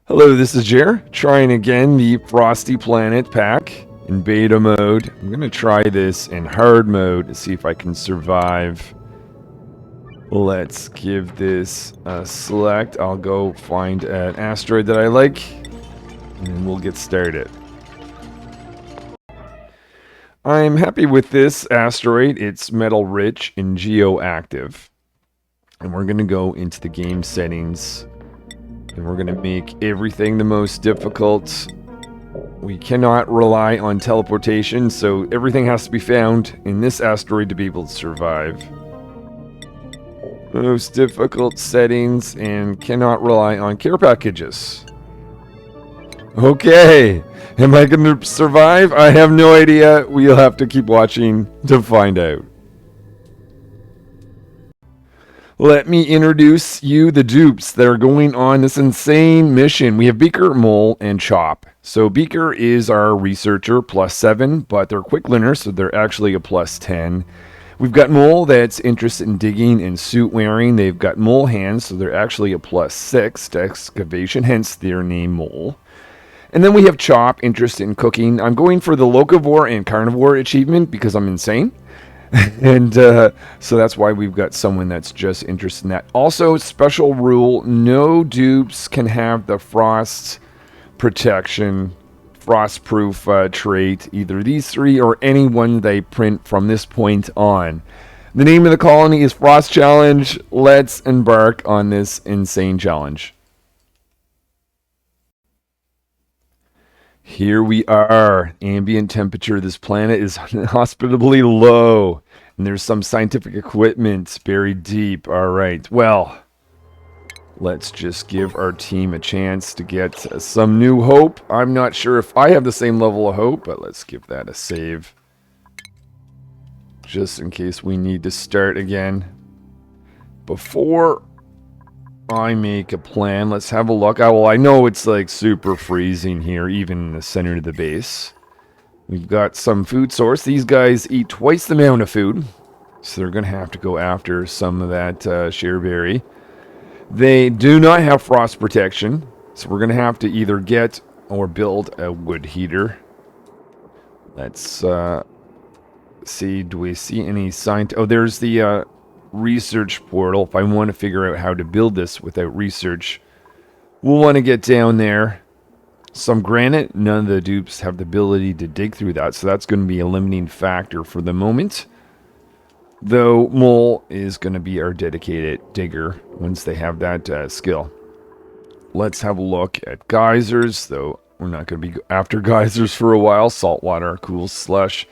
Hello, this is Jer, trying again the Frosty Planet pack in beta mode. I'm going to try this in hard mode to see if I can survive. Let's give this a select. I'll go find an asteroid that I like, and we'll get started. I'm happy with this asteroid. It's metal rich and geoactive. And we're going to go into the game settings. And we're going to make everything the most difficult. We cannot rely on teleportation, so everything has to be found in this asteroid to be able to survive. Most difficult settings, and cannot rely on care packages. Okay, am I going to survive? I have no idea. We'll have to keep watching to find out. Let me introduce you the dupes that are going on this insane mission. We have Beaker, Mole, and Chop. So Beaker is our researcher, +7, but they're quick learners, so they're actually a +10. We've got Mole that's interested in digging and suit wearing. They've got Mole hands, so they're actually a +6 to excavation, hence their name Mole. And then we have Chop, interested in cooking. I'm going for the Locavore and Carnivore achievement because I'm insane. And so that's why we've got someone that's just interested in that. Also, special rule, no dupes can have the frost protection, frost-proof trait, either these three or any one they print from this point on. The name of the colony is Frost Challenge. Let's embark on this insane challenge. Here we are. Ambient temperature of this planet is hospitably low. And there's some scientific equipment buried deep. Alright, well, let's just give our team a chance to get some new hope. I'm not sure if I have the same level of hope, but let's give that a save. Just in case we need to start again. Before I make a plan, let's have a look. Well, I know it's like super freezing here, even in the center of the base. We've got some food source. These guys eat twice the amount of food, so they're going to have to go after some of that shareberry. They do not have frost protection, so we're going to have to either get or build a wood heater. Let's see, do we see any sign? Oh, there's the research portal. If I want to figure out how to build this without research, we'll want to get down there. Some granite. None of the dupes have the ability to dig through that, so that's going to be a limiting factor for the moment. Though Mole is going to be our dedicated digger once they have that skill. Let's have a look at geysers, though we're not going to be after geysers for a while. Saltwater, cool slush.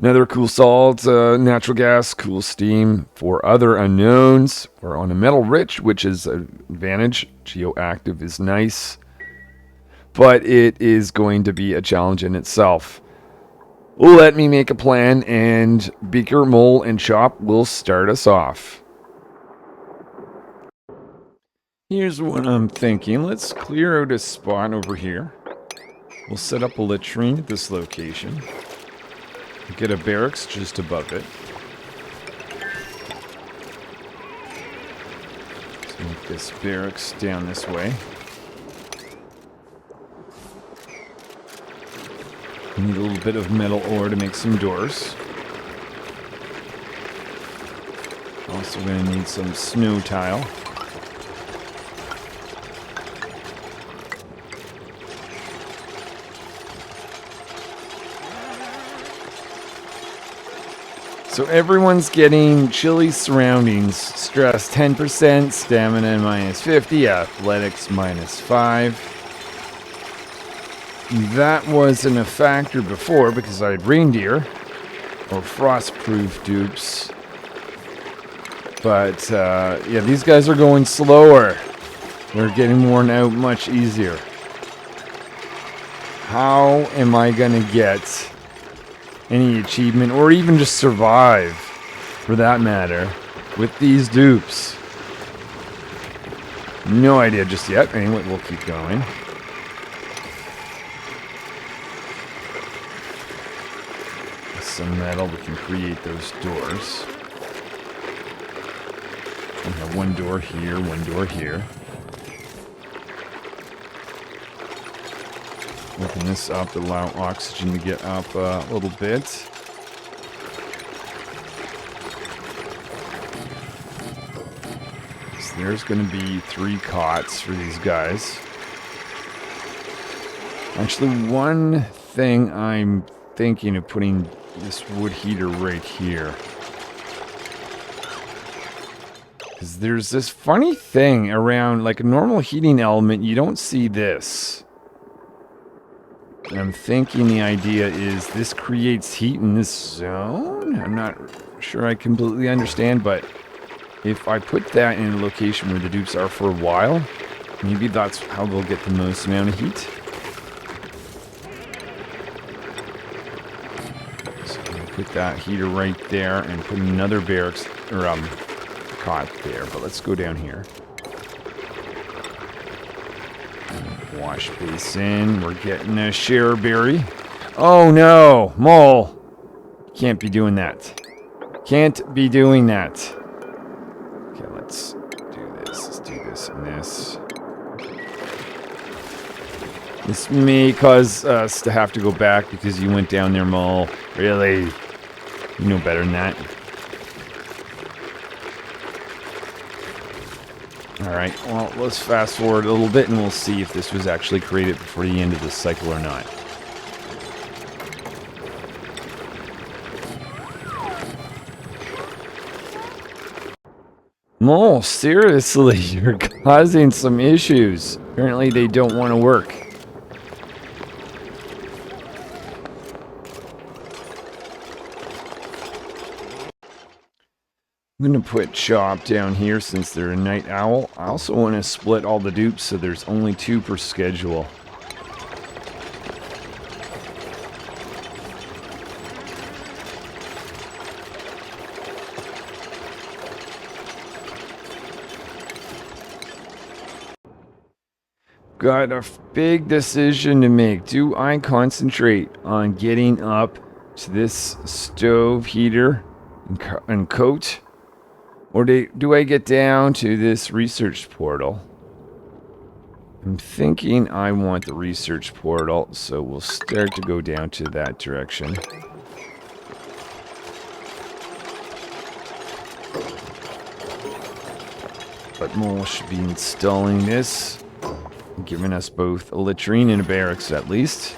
Another cool salt, natural gas, cool steam. For other unknowns, we're on a metal rich, which is an advantage. Geoactive is nice, but it is going to be a challenge in itself. Let me make a plan, and Beaker, Mole, and Chop will start us off. Here's what I'm thinking. Let's clear out a spot over here. We'll set up a latrine at this location. Get a barracks just above it. Let's move this barracks down this way. We need a little bit of metal ore to make some doors. Also going to need some snow tile. So everyone's getting chilly surroundings. Stress 10%, stamina -50, athletics -5. That wasn't a factor before because I had reindeer or frostproof dupes. But yeah, these guys are going slower. They're getting worn out much easier. How am I gonna get any achievement, or even just survive, for that matter, with these dupes? No idea just yet. Anyway, we'll keep going. With some metal, we can create those doors. We have one door here, one door here. Open this up to allow oxygen to get up a little bit. So there's going to be 3 cots for these guys. Actually, one thing I'm thinking of putting this wood heater right here. Because there's this funny thing around, like a normal heating element, you don't see this. And I'm thinking the idea is this creates heat in this zone? I'm not sure I completely understand, but if I put that in a location where the dupes are for a while, maybe that's how they'll get the most amount of heat. So I'm going to put that heater right there and put another barracks, or cot there, but let's go down here. Wash basin. We're getting a share berry. Oh no, Mole! Can't be doing that. Can't be doing that. Okay, let's do this. Let's do this and this. This may cause us to have to go back because you went down there, Mole. Really? You know better than that. Alright, well, let's fast forward a little bit and we'll see if this was actually created before the end of this cycle or not. Mole, seriously, you're causing some issues. Apparently they don't want to work. I'm going to put Chop down here since they're a night owl. I also want to split all the dupes so there's only 2 per schedule. Got a big decision to make. Do I concentrate on getting up to this stove heater and coat? Or do I get down to this research portal? I'm thinking I want the research portal, so we'll start to go down to that direction. But Mole should be installing this, giving us both a latrine and a barracks at least.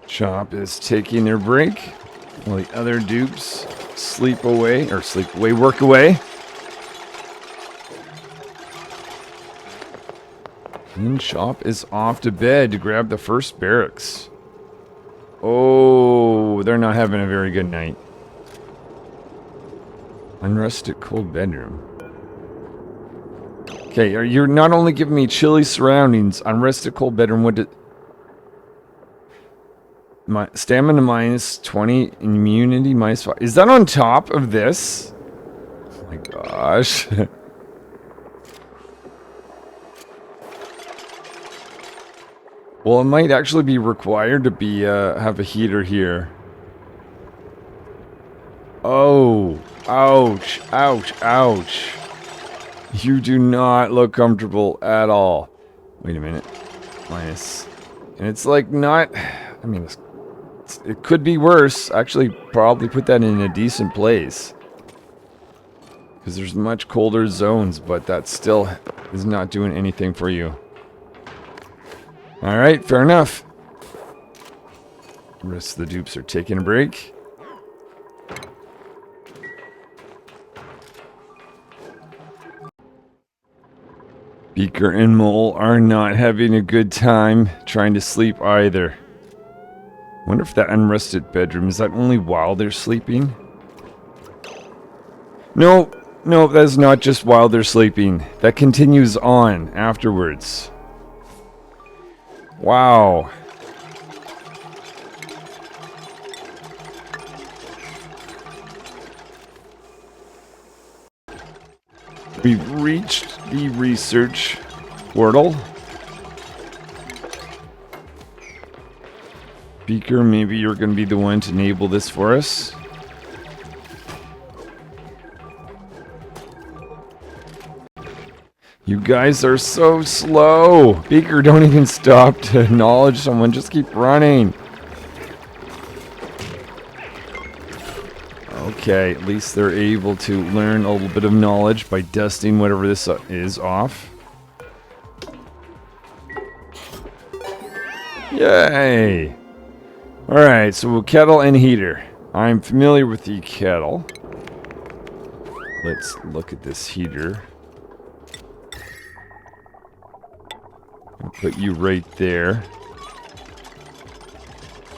Chop is taking their break while the other dupes work away. And Chop is off to bed to grab the first barracks. Oh, they're not having a very good night. Unrested cold bedroom. Okay, you're not only giving me chilly surroundings, unrested cold bedroom, what did... My stamina minus 20, immunity minus 5. Is that on top of this? Oh my gosh. Well, it might actually be required to be have a heater here. Oh, ouch, ouch, ouch. You do not look comfortable at all. Wait a minute. Minus. And it's like not... I mean, it could be worse. Actually, probably put that in a decent place. Because there's much colder zones, but that still is not doing anything for you. Alright, fair enough. The rest of the dupes are taking a break. Beaker and Mole are not having a good time trying to sleep either. Wonder if that unrested bedroom, is that only while they're sleeping? No, that's not just while they're sleeping. That continues on afterwards. Wow. We've reached the research portal. Beaker, maybe you're going to be the one to enable this for us. You guys are so slow. Beaker, don't even stop to acknowledge someone. Just keep running. Okay, at least they're able to learn a little bit of knowledge by dusting whatever this is off. Yay! Alright, so kettle and heater. I'm familiar with the kettle. Let's look at this heater. I'll put you right there.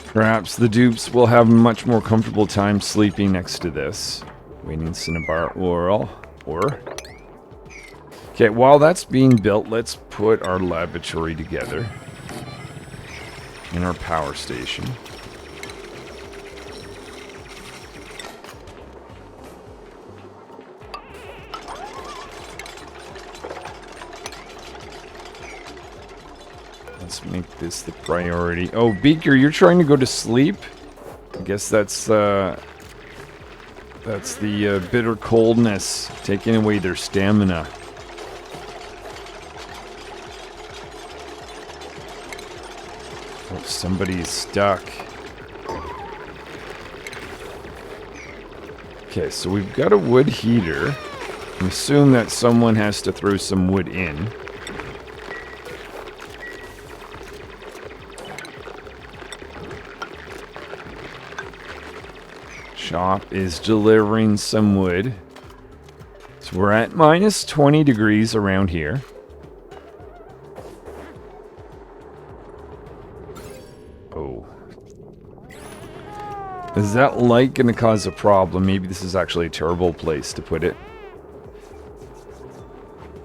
Perhaps the dupes will have a much more comfortable time sleeping next to this. Waiting cinnabar oral. Okay, while that's being built, let's put our laboratory together. And our power station. Let's make this the priority. Oh, Beaker, you're trying to go to sleep? I guess that's the bitter coldness taking away their stamina. Oh, somebody's stuck. Okay, so we've got a wood heater. I assume that someone has to throw some wood in. Shop is delivering some wood. So we're at minus 20 degrees around here. Oh. Is that light going to cause a problem? Maybe this is actually a terrible place to put it.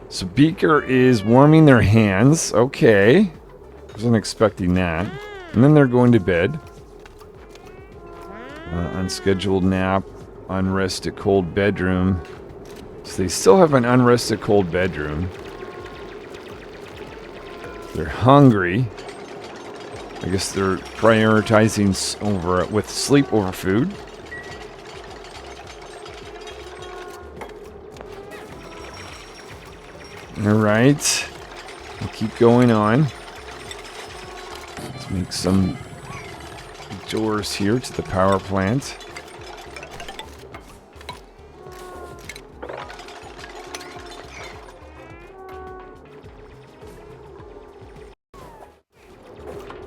So Beaker is warming their hands. Okay. Wasn't expecting that. And then they're going to bed. Unscheduled nap, unrested cold bedroom. So they still have an unrested cold bedroom. They're hungry. I guess they're prioritizing with sleep over food. Alright. We'll keep going on. Let's make some doors here to the power plant.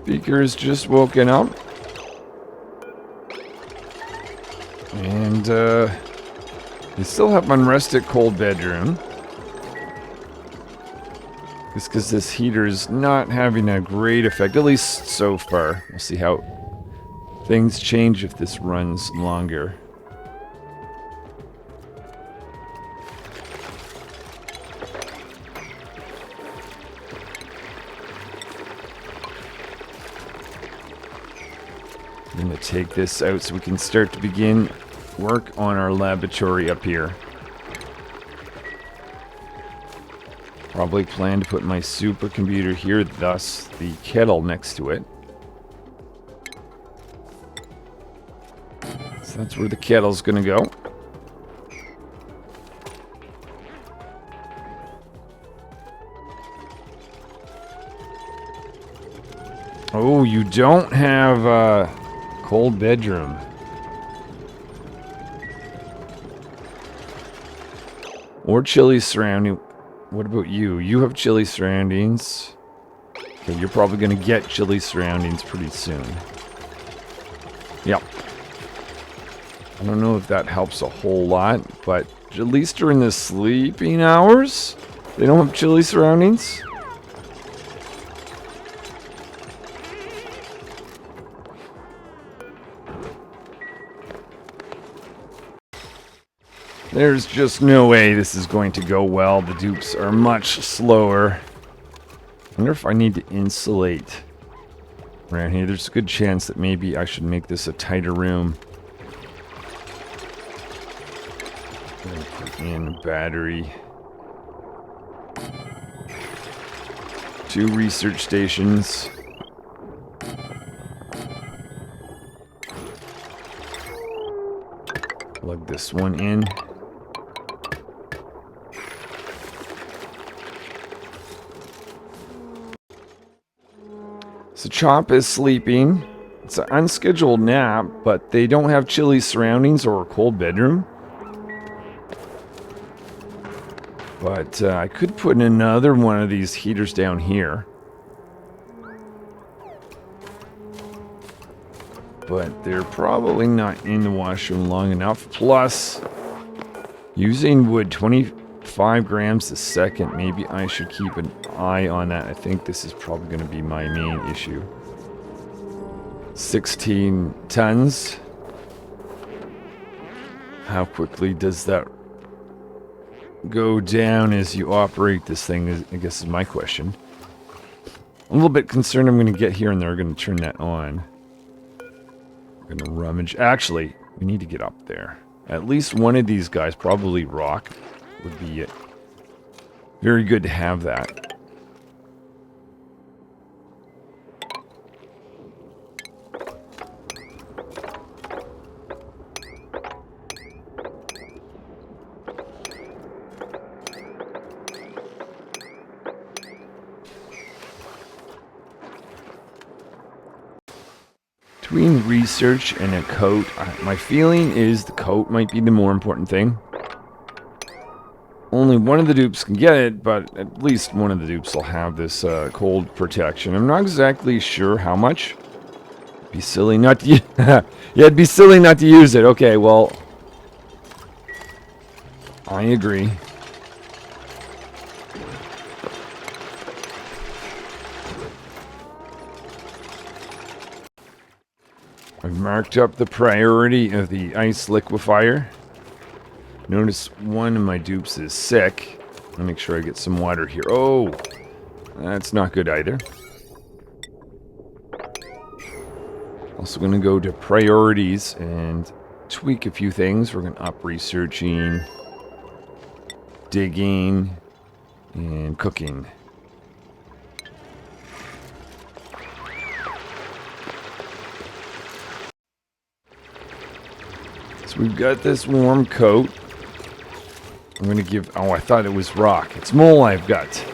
Beaker's just woken up. And they still have unrested cold bedroom. Just because this heater is not having a great effect, at least so far. We'll see how things change if this runs longer. I'm going to take this out so we can start to begin work on our laboratory up here. Probably plan to put my supercomputer here, thus the kettle next to it. So that's where the kettle's gonna go. Oh, you don't have a cold bedroom. Or chilly surrounding. What about you? You have chilly surroundings. Okay, you're probably gonna get chilly surroundings pretty soon. Yep. I don't know if that helps a whole lot, but at least during the sleeping hours, they don't have chilly surroundings. There's just no way this is going to go well. The dupes are much slower. I wonder if I need to insulate around here. There's a good chance that maybe I should make this a tighter room. Put in a battery. 2 research stations. Plug this one in. Chop is sleeping. It's an unscheduled nap, but they don't have chilly surroundings or a cold bedroom. But I could put another one of these heaters down here. But they're probably not in the washroom long enough. Plus, using wood 25 grams a second, maybe I should keep an eye on that. I think this is probably going to be my main issue. 16 tons. How quickly does that go down as you operate this thing, I guess is my question. I'm a little bit concerned I'm going to get here and they're going to turn that on. We're going to rummage. Actually, we need to get up there. At least one of these guys, probably rock, would be very good to have that. Between research and a coat, my feeling is the coat might be the more important thing. Only one of the dupes can get it, but at least one of the dupes will have this cold protection. I'm not exactly sure how much. It'd be silly not to yeah, it'd be silly not to use it. Okay, well, I agree. I've marked up the priority of the ice liquefier. Notice one of my dupes is sick. Let me make sure I get some water here. Oh, that's not good either. Also going to go to priorities and tweak a few things. We're going to up researching, digging, and cooking. So we've got this warm coat. I'm going to give... Oh, I thought it was rock. It's Mole I've got.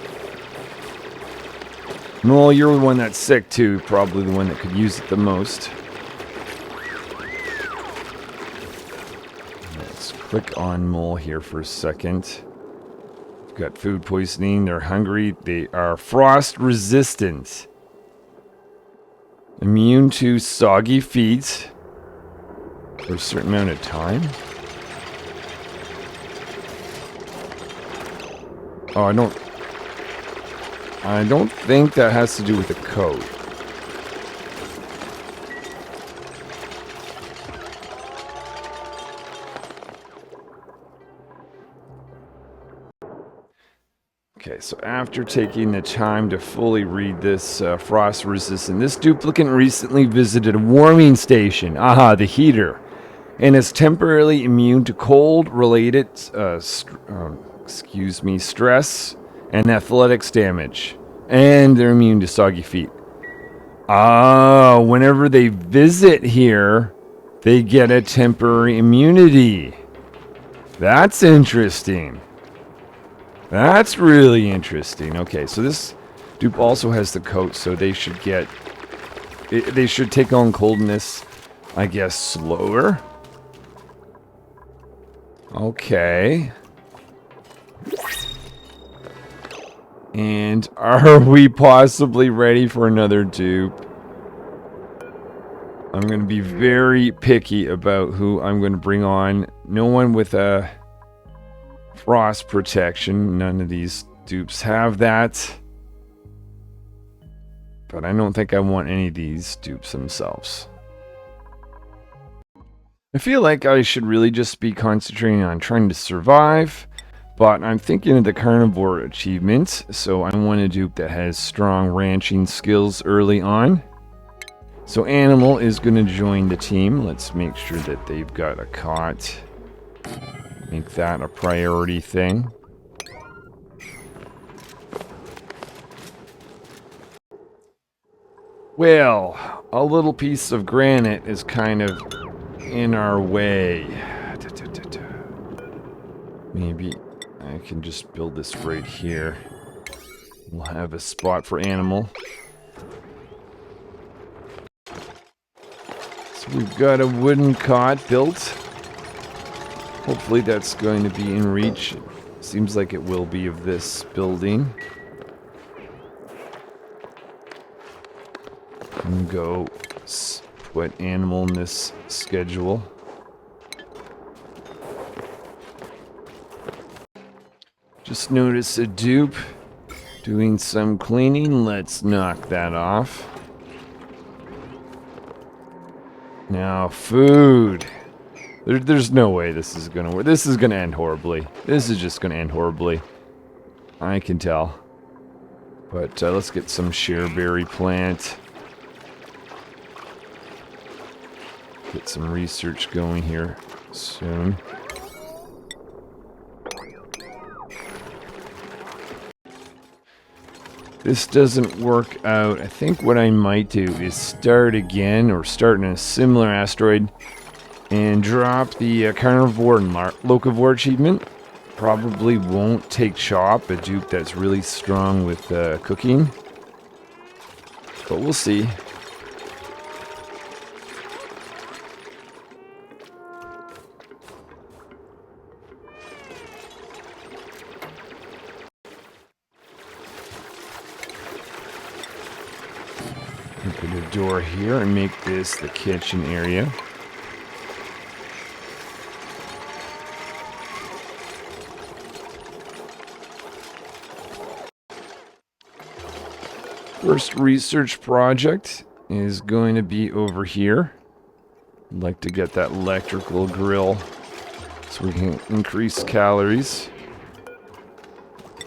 Mole, you're the one that's sick too. Probably the one that could use it the most. Let's click on Mole here for a second. We've got food poisoning. They're hungry. They are frost resistant. Immune to soggy feet. For a certain amount of time. Oh, I don't think that has to do with the coat. Okay, so after taking the time to fully read this frost resistant, this duplicate recently visited a warming station. Aha, the heater. And is temporarily immune to cold-related, stress and athletics damage. And they're immune to soggy feet. Ah, whenever they visit here, they get a temporary immunity. That's interesting. That's really interesting. Okay, so this dupe also has the coat, so they should get... They should take on coldness, I guess, slower. Okay. And are we possibly ready for another dupe? I'm going to be very picky about who I'm going to bring on. No one with a frost protection. None of these dupes have that. But I don't think I want any of these dupes themselves. I feel like I should really just be concentrating on trying to survive, but I'm thinking of the carnivore achievement, so I want a dupe that has strong ranching skills early on. So Animal is going to join the team. Let's make sure that they've got a cot. Make that a priority thing. Well, a little piece of granite is kind of in our way. Maybe I can just build this right here. We'll have a spot for Animal. We've got a wooden cot built. Hopefully that's going to be in reach. Seems like it will be of this building. And go put animal in this schedule. Just noticed a dupe doing some cleaning. Let's knock that off. Now, food. There's no way this is gonna work. This is gonna end horribly. This is just gonna end horribly. I can tell. But let's get some shareberry plant. Get some research going here soon. This doesn't work out. I think what I might do is start again, or start in a similar asteroid, and drop the carnivore and locavore achievement. Probably won't take Chop, a dupe that's really strong with cooking. But we'll see. Open a door here and make this the kitchen area. First research project is going to be over here. I'd like to get that electrical grill so we can increase calories.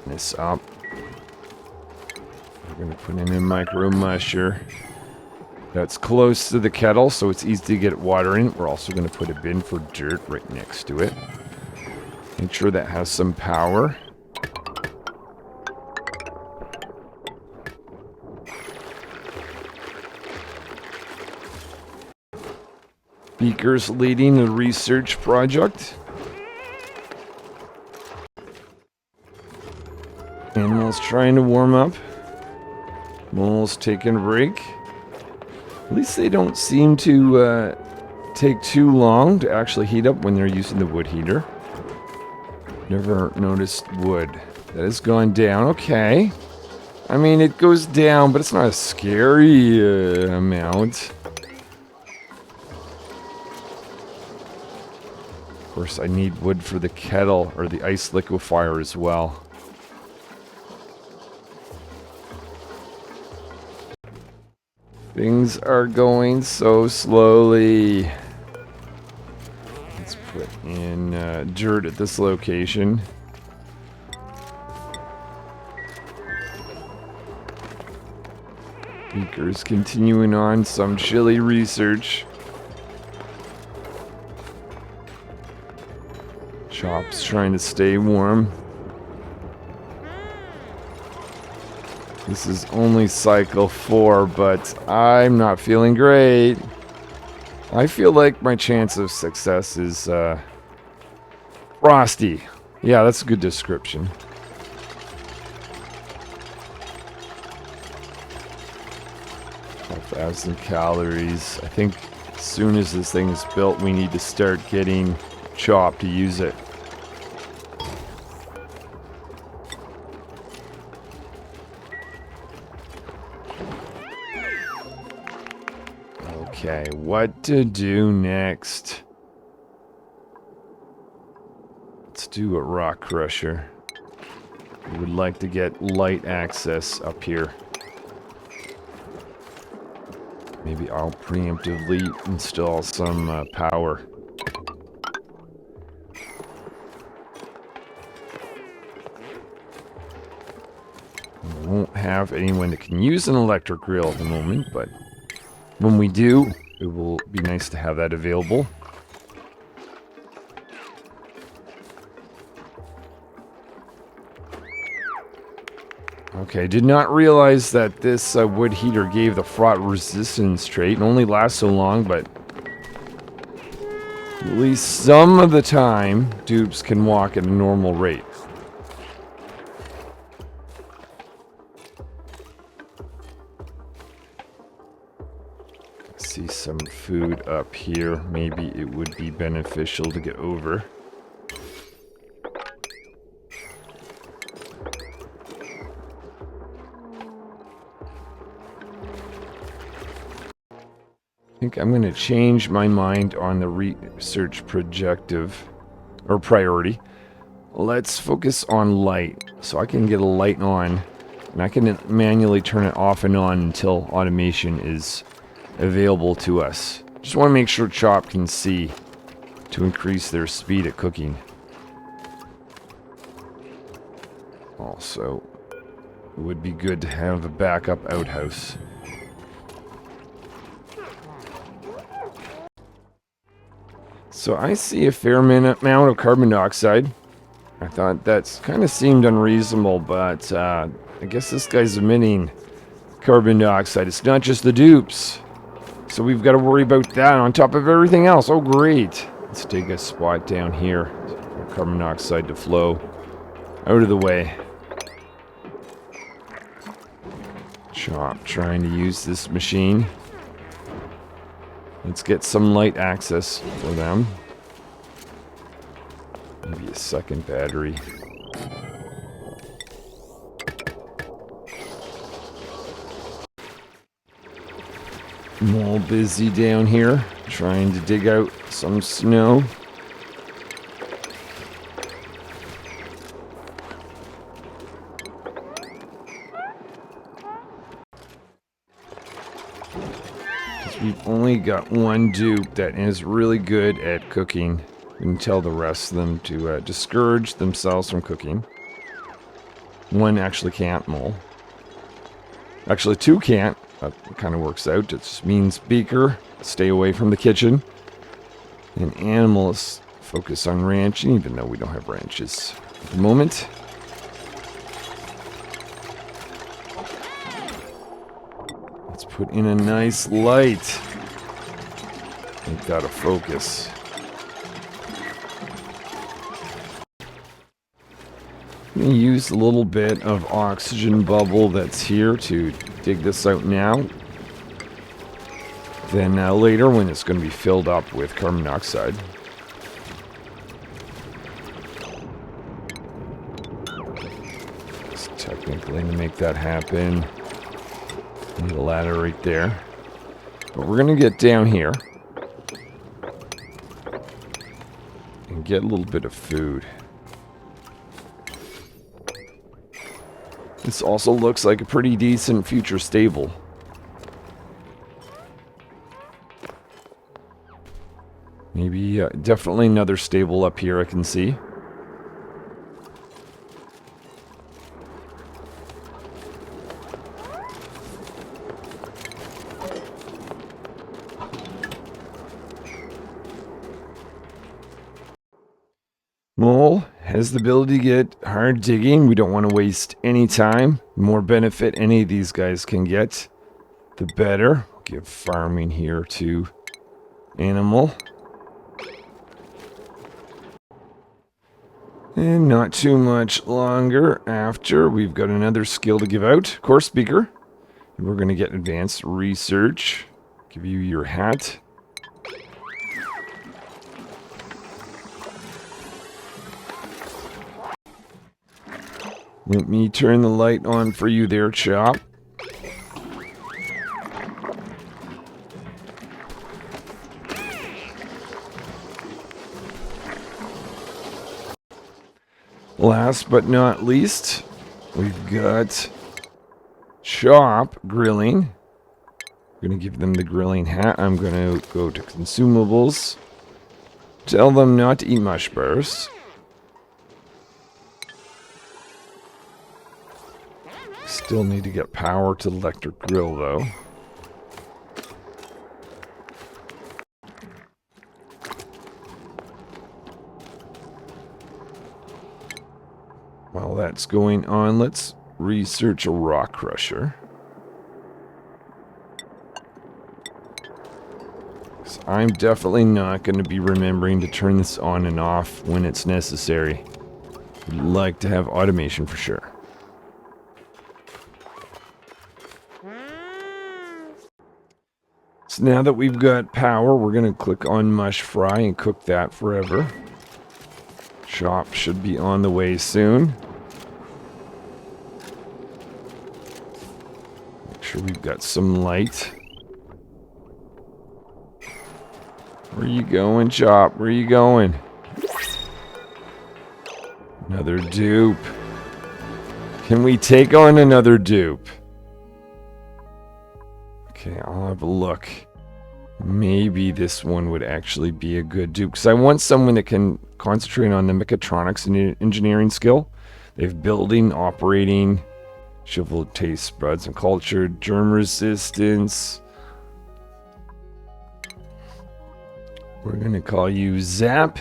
This up. We're going to put in a micro musher. That's close to the kettle, so it's easy to get water in. We're also going to put a bin for dirt right next to it. Make sure that has some power. Beaker's leading the research project. Animals trying to warm up. Moles taking a break. At least they don't seem to take too long to actually heat up when they're using the wood heater. Never noticed wood. That has gone down. Okay. I mean, it goes down, but it's not a scary amount. Of course, I need wood for the kettle or the ice liquefier as well. Things are going so slowly. Let's put in dirt at this location. Beaker's continuing on some chilly research. Chop's trying to stay warm. This is only cycle 4, but I'm not feeling great. I feel like my chance of success is Frosty. Yeah, that's a good description. 1,000 calories. I think as soon as this thing is built, we need to start getting Chop to use it. Okay, what to do next? Let's do a rock crusher. We would like to get light access up here. Maybe I'll preemptively install some power. We won't have anyone that can use an electric grill at the moment, but when we do, it will be nice to have that available. Okay, did not realize that this wood heater gave the frost resistance trait. It only lasts so long, but at least some of the time, dupes can walk at a normal rate. See some food food up here. Maybe it would be beneficial to get over. I think I'm going to change my mind on the research projective, or priority. Let's focus on light, so I can get a light on, and I can manually turn it off and on until automation is available to us. Just want to make sure Chop can see to increase their speed at cooking. Also, it would be good to have a backup outhouse. So I see a fair amount of carbon dioxide. I thought that's kind of seemed unreasonable, but I guess this guy's emitting carbon dioxide. It's not just the dupes. So we've got to worry about that on top of everything else. Oh, great. Let's take a spot down here for carbon dioxide to flow out of the way. Chop trying to use this machine. Let's get some light access for them. Maybe a second battery. I'm all busy down here, trying to dig out some snow. We've only got one dupe that is really good at cooking. We can tell the rest of them to discourage themselves from cooking. One actually can't mole. Actually, two can't. That kind of works out. It just means Beaker, stay away from the kitchen. And Animals focus on ranching, even though we don't have ranches at the moment. Let's put in a nice light. Make that a focus. I'm going to use a little bit of oxygen bubble that's here to dig this out now. Then later when it's going to be filled up with carbon dioxide. Just technically to make that happen. Need a ladder right there. But we're going to get down here. And get a little bit of food. This also looks like a pretty decent future stable. Maybe, definitely another stable up here I can see. Mole has the ability to get hard digging. We don't want to waste any time. The more benefit any of these guys can get, the better. We'll give farming here to Animal. And not too much longer after, we've got another skill to give out. Course Speaker. And we're going to get advanced research. Give you your hat. Let me turn the light on for you there, Chop. Last but not least, we've got Chop grilling. I'm going to give them the grilling hat. I'm going to go to consumables. Tell them not to eat mush bars. Still need to get power to the electric grill, though. While that's going on, let's research a rock crusher. So I'm definitely not going to be remembering to turn this on and off when it's necessary. I'd like to have automation for sure. So now that we've got power, we're going to click on mush fry and cook that forever. Chop should be on the way soon. Make sure we've got some light. Where you going, Chop? Where you going? Another dupe. Can we take on another dupe? Okay, I'll have a look. Maybe this one would actually be a good dupe. Because I want someone that can concentrate on the mechatronics and engineering skill. They have building, operating, shriveled taste buds and culture, germ resistance. We're going to call you Zap.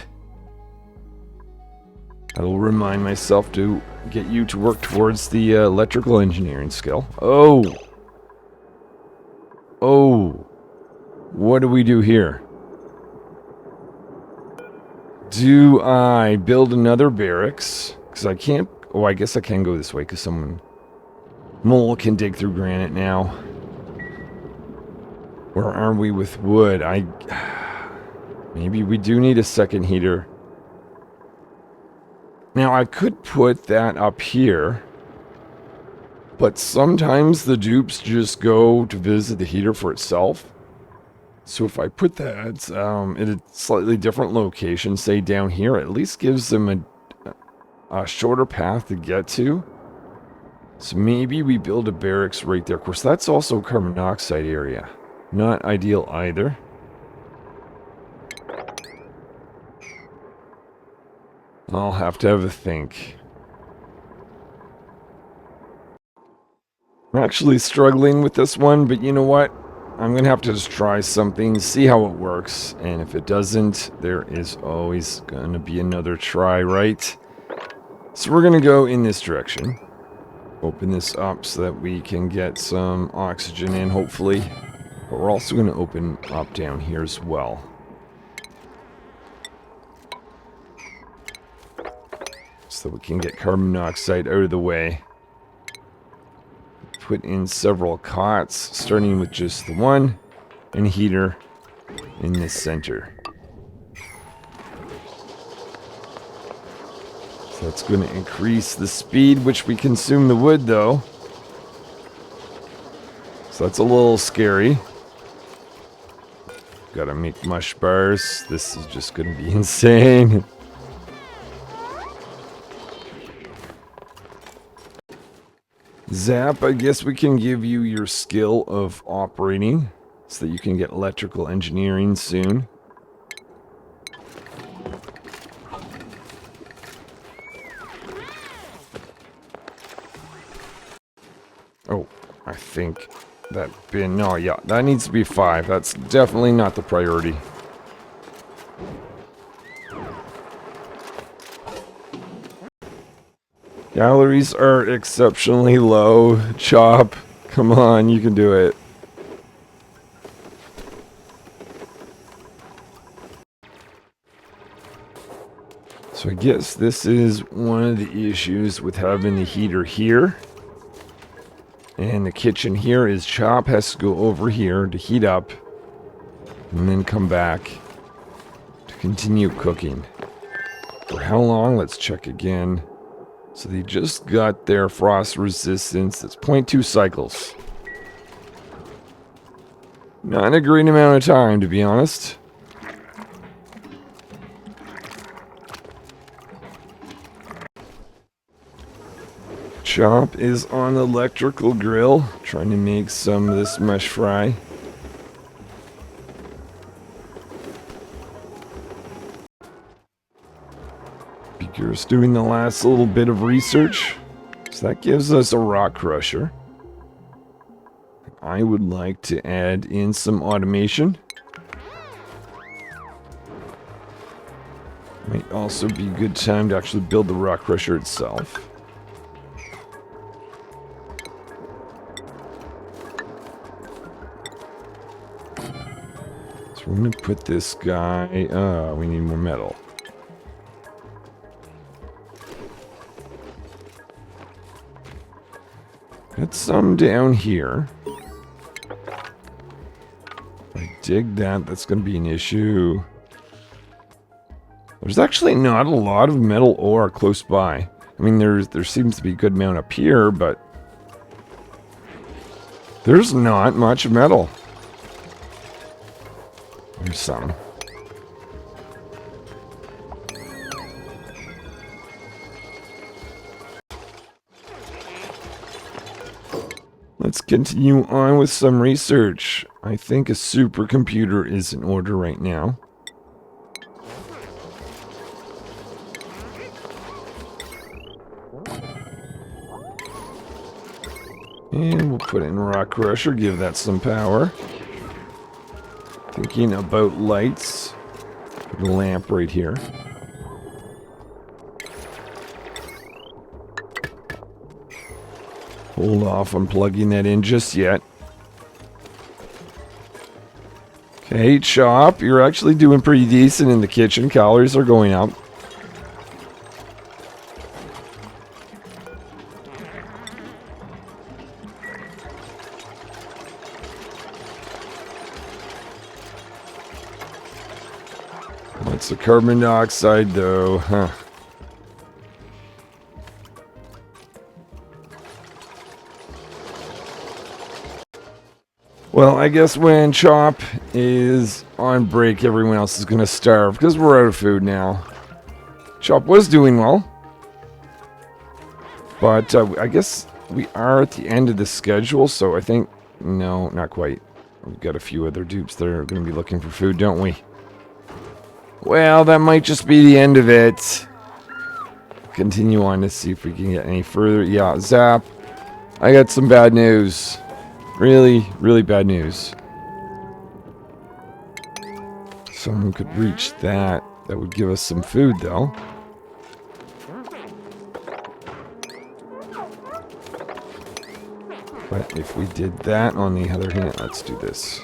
I'll remind myself to get you to work towards the electrical engineering skill. Oh! Oh! What do we do here? Do I build another barracks? Because I can't... Oh, I guess I can go this way because someone... Mole can dig through granite now. Where are we with wood? Maybe we do need a second heater. Now, I could put that up here. But sometimes the dupes just go to visit the heater for itself. So if I put that in a slightly different location, say down here, at least gives them a shorter path to get to. So maybe we build a barracks right there. Of course, that's also a carbon monoxide area. Not ideal either. I'll have to have a think. I'm actually struggling with this one, but you know what? I'm going to have to just try something, see how it works, and if it doesn't, there is always going to be another try, right? So we're going to go in this direction. Open this up so that we can get some oxygen in, hopefully. But we're also going to open up down here as well. So that we can get carbon monoxide out of the way. Put in several cots, starting with just the one, and heater in the center. So that's going to increase the speed which we consume the wood, though. So that's a little scary. Gotta make mush bars. This is just going to be insane. Zap, I guess we can give you your skill of operating so that you can get electrical engineering soon. Oh, I think that bin... No, yeah, that needs to be 5. That's definitely not the priority. Calories are exceptionally low. Chop. Come on, you can do it. So I guess this is one of the issues with having the heater here. And the kitchen here is Chop has to go over here to heat up. And then come back to continue cooking. For how long? Let's check again. So they just got their frost resistance. It's 0.2 cycles. Not a great amount of time, to be honest. Chop is on the electrical grill, trying to make some of this mush fry. Beaker's doing the last little bit of research. So that gives us a rock crusher. I would like to add in some automation. Might also be a good time to actually build the rock crusher itself. So we're going to put this guy... we need more metal. Got some down here. I dig that, that's going to be an issue. There's actually not a lot of metal ore close by. I mean, there seems to be a good amount up here, but there's not much metal. There's some. Let's continue on with some research. I think a supercomputer is in order right now. And we'll put in rock crusher, give that some power. Thinking about lights. Put a lamp right here. Hold off on plugging that in just yet. Okay, Chop, you're actually doing pretty decent in the kitchen. Calories are going up. What's the carbon dioxide, though? Huh. Well, I guess when Chop is on break, everyone else is going to starve because we're out of food now. Chop was doing well. But I guess we are at the end of the schedule, so I think... No, not quite. We've got a few other dupes that are going to be looking for food, don't we? Well, that might just be the end of it. Continue on to see if we can get any further. Yeah, Zap. I got some bad news. Really, really bad news. Someone could reach that. That would give us some food, though. But if we did that, on the other hand, let's do this.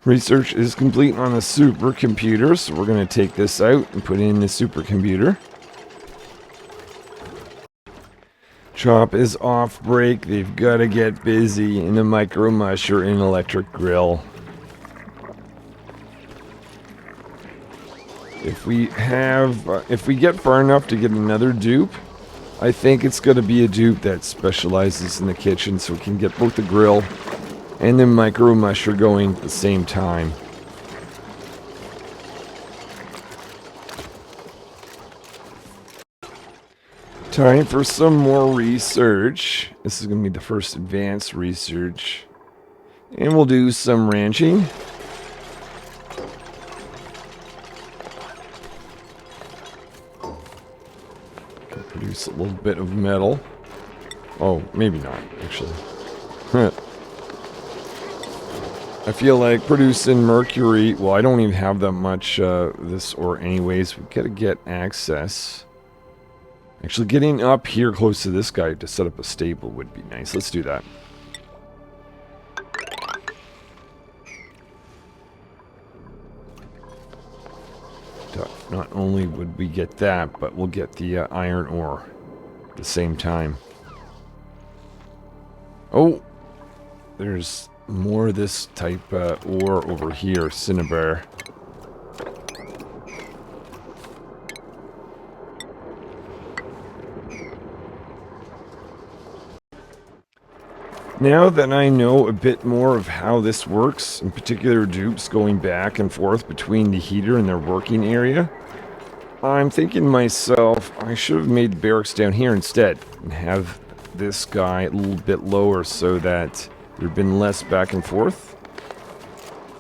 Research is complete on a supercomputer, so we're going to take this out and put in the supercomputer. Chop is off break. They've got to get busy in the micro musher and electric grill. If we get far enough to get another dupe, I think it's going to be a dupe that specializes in the kitchen, so we can get both the grill and the micro musher going at the same time. Time for some more research. This is going to be the first advanced research. And we'll do some ranching. Can produce a little bit of metal. Oh, maybe not, actually. I feel like producing mercury... Well, I don't even have that much this ore anyways. We've got to get access. Actually, getting up here close to this guy to set up a stable would be nice. Let's do that. Not only would we get that, but we'll get the iron ore at the same time. Oh! There's more of this type ore over here, cinnabar. Now that I know a bit more of how this works, in particular dupes going back and forth between the heater and their working area, I'm thinking to myself, I should have made the barracks down here instead, and have this guy a little bit lower so that there'd been less back and forth.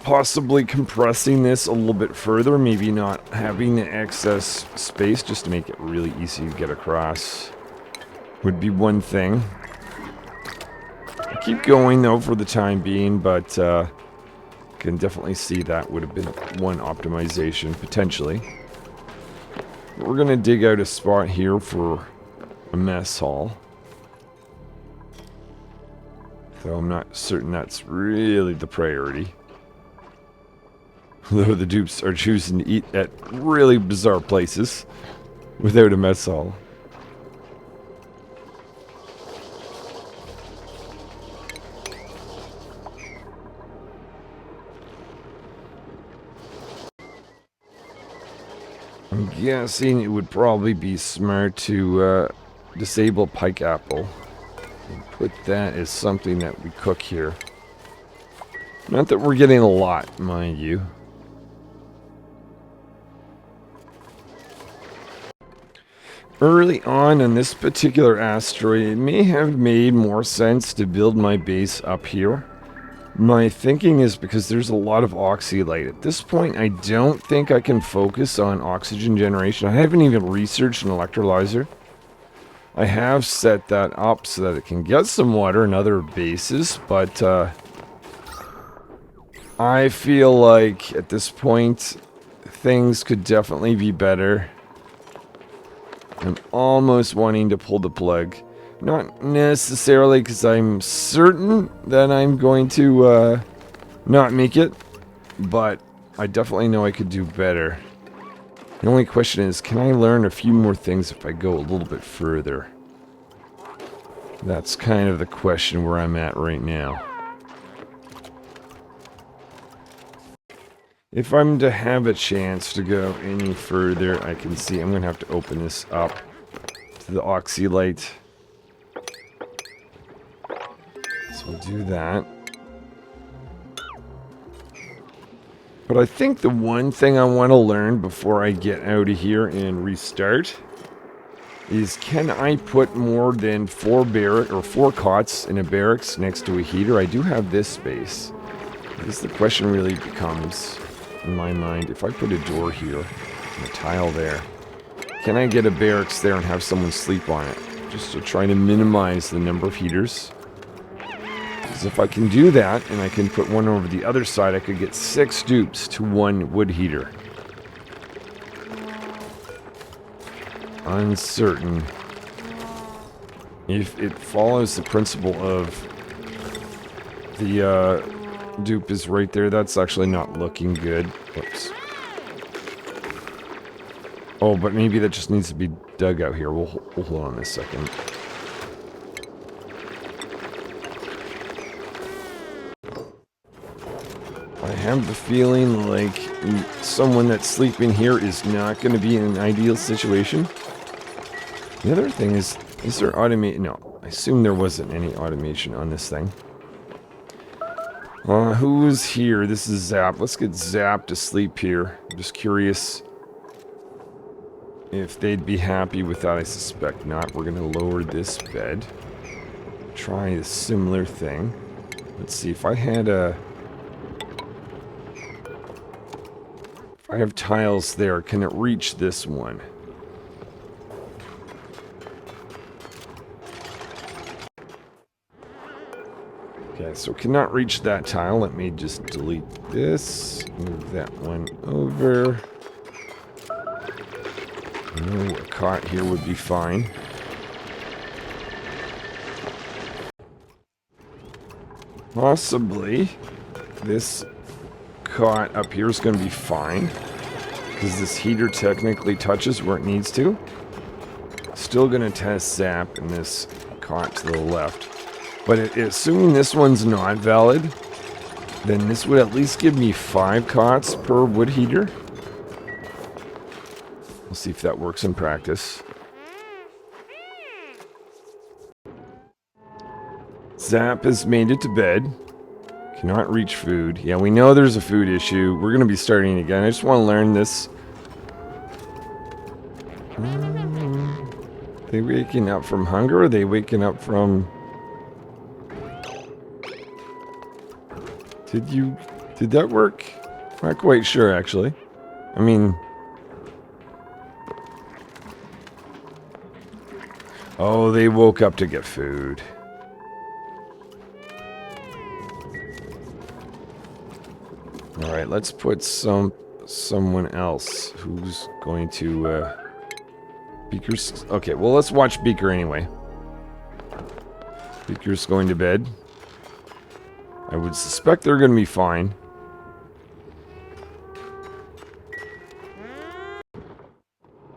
Possibly compressing this a little bit further, maybe not having the excess space just to make it really easy to get across would be one thing. Keep going though for the time being, but can definitely see that would have been one optimization potentially. We're gonna dig out a spot here for a mess hall, though I'm not certain that's really the priority. Though the dupes are choosing to eat at really bizarre places without a mess hall. I'm guessing it would probably be smart to disable pike apple and put that as something that we cook here. Not that we're getting a lot, mind you. Early on in this particular asteroid, it may have made more sense to build my base up here. My thinking is because there's a lot of oxylite. At this point, I don't think I can focus on oxygen generation. I haven't even researched an electrolyzer. I have set that up so that it can get some water in other bases, but I feel like at this point, things could definitely be better. I'm almost wanting to pull the plug. Not necessarily because I'm certain that I'm going to not make it, but I definitely know I could do better. The only question is, can I learn a few more things if I go a little bit further? That's kind of the question where I'm at right now. If I'm to have a chance to go any further, I can see I'm going to have to open this up to the oxylite. So we'll do that. But I think the one thing I want to learn before I get out of here and restart is, can I put more than 4 cots in a barracks next to a heater? I do have this space. I guess the question really becomes, in my mind, if I put a door here and a tile there, can I get a barracks there and have someone sleep on it? Just to try to minimize the number of heaters. Because if I can do that, and I can put one over the other side, I could get 6 dupes to 1 wood heater. Uncertain if it follows the principle of the dupe is right there. That's actually not looking good. Whoops. Oh, but maybe that just needs to be dug out here. We'll hold on a second. I have the feeling like someone that's sleeping here is not going to be in an ideal situation. The other thing is there automation? No, I assume there wasn't any automation on this thing. Who's here? This is Zap. Let's get Zap to sleep here. I'm just curious if they'd be happy with that. I suspect not. We're going to lower this bed. Try a similar thing. Let's see if I had a... If I have tiles there, can it reach this one? Okay, so cannot reach that tile. Let me just delete this. Move that one over. A cot here would be fine. Possibly this cot up here is going to be fine, because this heater technically touches where it needs to. Still going to test Zap in this cot to the left. But assuming this one's not valid, then this would at least give me 5 cots per wood heater. We'll see if that works in practice. Zap has made it to bed. Cannot reach food. Yeah, we know there's a food issue. We're going to be starting again. I just want to learn this. Are they waking up from hunger, or are they waking up from... Did that work? Not quite sure, actually. I mean... Oh, they woke up to get food. Alright, let's put someone else who's going to, Beaker's... Okay, well, let's watch Beaker anyway. Beaker's going to bed. I would suspect they're going to be fine.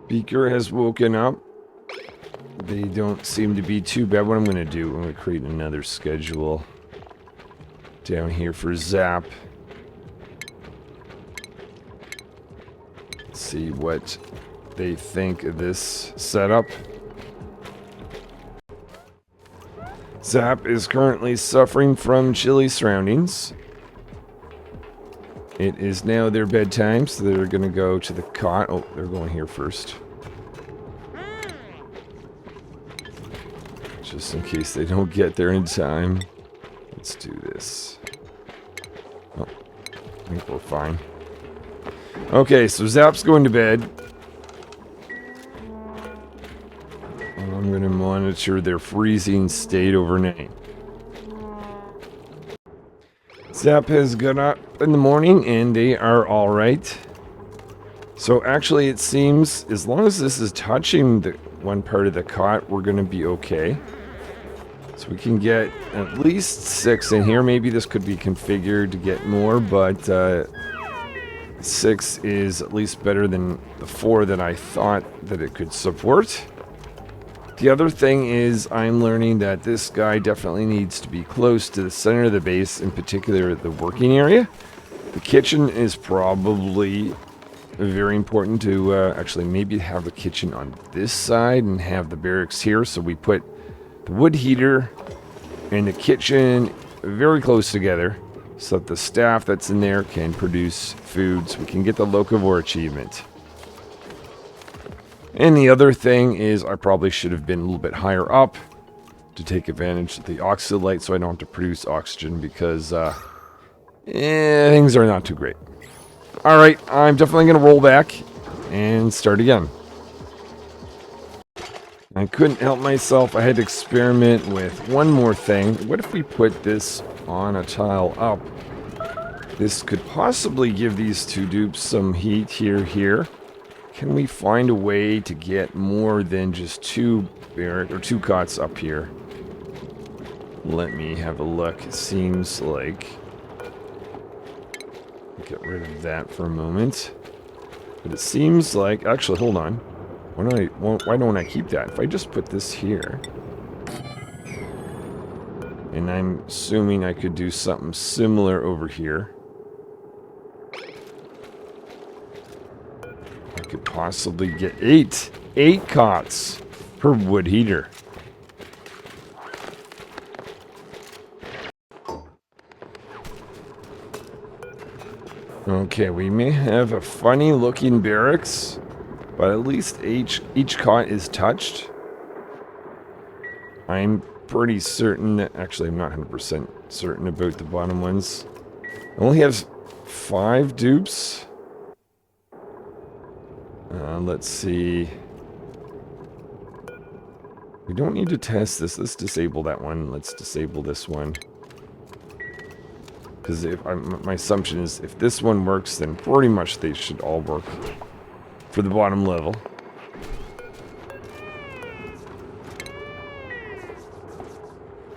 Beaker has woken up. They don't seem to be too bad. What I'm going to do, I'm going to create another schedule down here for Zap. See what they think of this setup. Zap is currently suffering from chilly surroundings. It is now their bedtime, so they're going to go to the cot. Oh, they're going here first. Just in case they don't get there in time. Let's do this. Oh, I think we're fine. Okay, so Zap's going to bed. I'm going to monitor their freezing state overnight. Zap has got up in the morning and they are alright. So actually it seems as long as this is touching the one part of the cot, we're going to be okay. So we can get at least 6 in here. Maybe this could be configured to get more, but 6 is at least better than the 4 that I thought that it could support. The other thing is I'm learning that this guy definitely needs to be close to the center of the base, in particular the working area. The kitchen is probably very important to actually maybe have the kitchen on this side and have the barracks here. So we put the wood heater and the kitchen very close together so that the staff that's in there can produce food so we can get the locavore achievement. And the other thing is I probably should have been a little bit higher up to take advantage of the oxidite so I don't have to produce oxygen because things are not too great. Alright, I'm definitely going to roll back and start again. I couldn't help myself. I had to experiment with one more thing. What if we put this on a tile up? This could possibly give these 2 dupes some heat here. Can we find a way to get more than just 2 cots up here? Let me have a look. It seems like... Get rid of that for a moment. But it seems like... Actually, hold on. Why don't I keep that? If I just put this here... And I'm assuming I could do something similar over here. I could possibly get 8 cots per wood heater. Okay, we may have a funny looking barracks, but at least each cot is touched. I'm pretty certain that, actually I'm not 100% certain about the bottom ones. It only has 5 dupes. Let's see. We don't need to test this. Let's disable that one. Let's disable this one. Because my assumption is if this one works, then pretty much they should all work for the bottom level.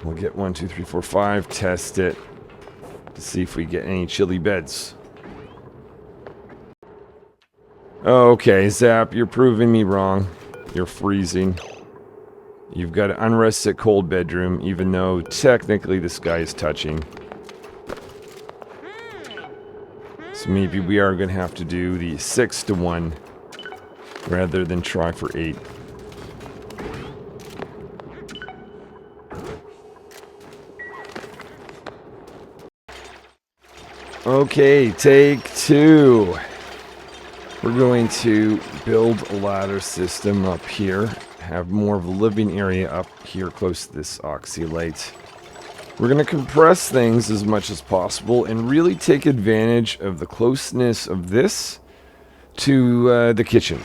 We'll get 1, 2, 3, 4, 5, test it to see if we get any chilly beds. Okay, Zap, you're proving me wrong. You're freezing. You've got an unrested cold bedroom, even though technically this guy is touching. So maybe we are going to have to do the 6-to-1 rather than try for 8. Okay, take 2. We're going to build a ladder system up here. Have more of a living area up here close to this oxylite. We're going to compress things as much as possible and really take advantage of the closeness of this to the kitchen.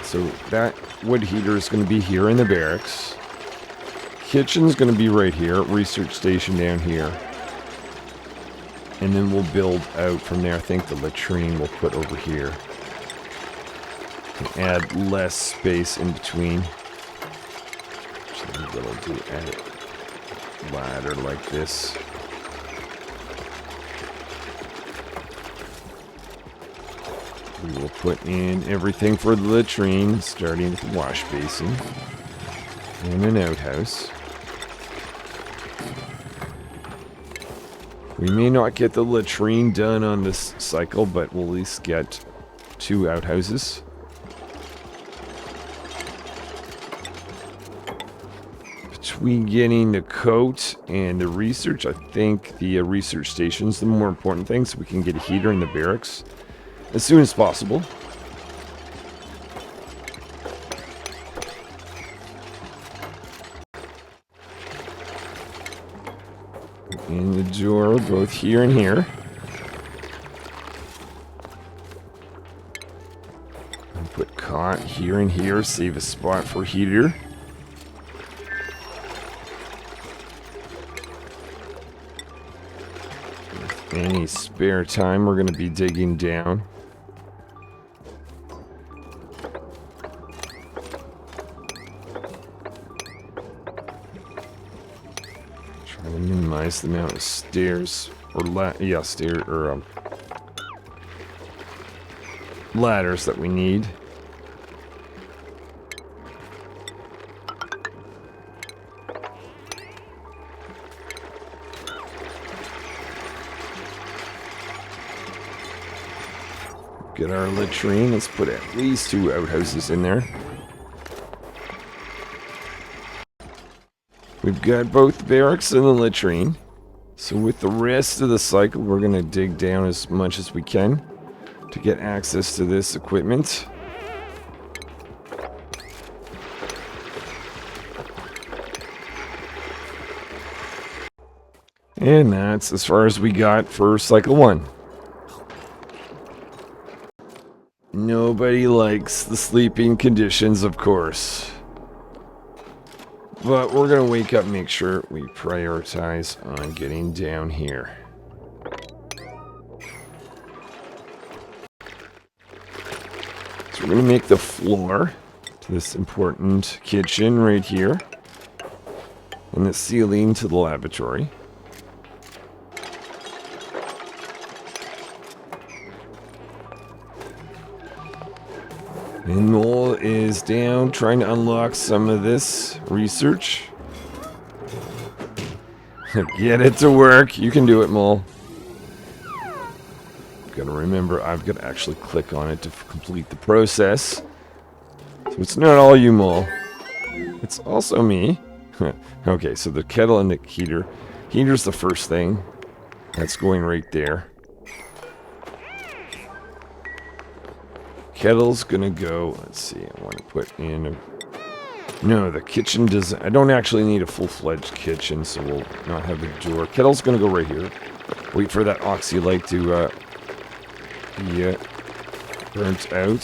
So that wood heater is going to be here in the barracks. Kitchen's going to be right here. Research station down here. And then we'll build out from there. I think the latrine we'll put over here. And add less space in between. Actually, what I'll do, add a ladder like this. We will put in everything for the latrine, starting with the wash basin and an outhouse. We may not get the latrine done on this cycle, but we'll at least get 2 outhouses. Between getting the coat and the research, I think the research station's the more important thing, so we can get a heater in the barracks as soon as possible. In the door, both here and here. And put cot here and here, save a spot for heater. With any spare time, we're going to be digging down. Trying to minimize the amount of stairs or ladders that we need. Get our latrine. Let's put at least 2 outhouses in there. We've got both the barracks and the latrine. So with the rest of the cycle, we're going to dig down as much as we can to get access to this equipment. And that's as far as we got for cycle 1. Nobody likes the sleeping conditions, of course. But we're going to wake up and make sure we prioritize on getting down here. So we're going to make the floor to this important kitchen right here. And the ceiling to the laboratory. And Mole is down trying to unlock some of this research. Get it to work. You can do it, Mole. Gotta remember, I've got to actually click on it to complete the process. So it's not all you, Mole. It's also me. Okay, so the kettle and the heater. Heater's the first thing. That's going right there. Kettle's gonna go, let's see, I want to put in a... No, the kitchen doesn't... I don't actually need a full-fledged kitchen, so we'll not have a door. Kettle's gonna go right here. Wait for that oxylight to be burnt out.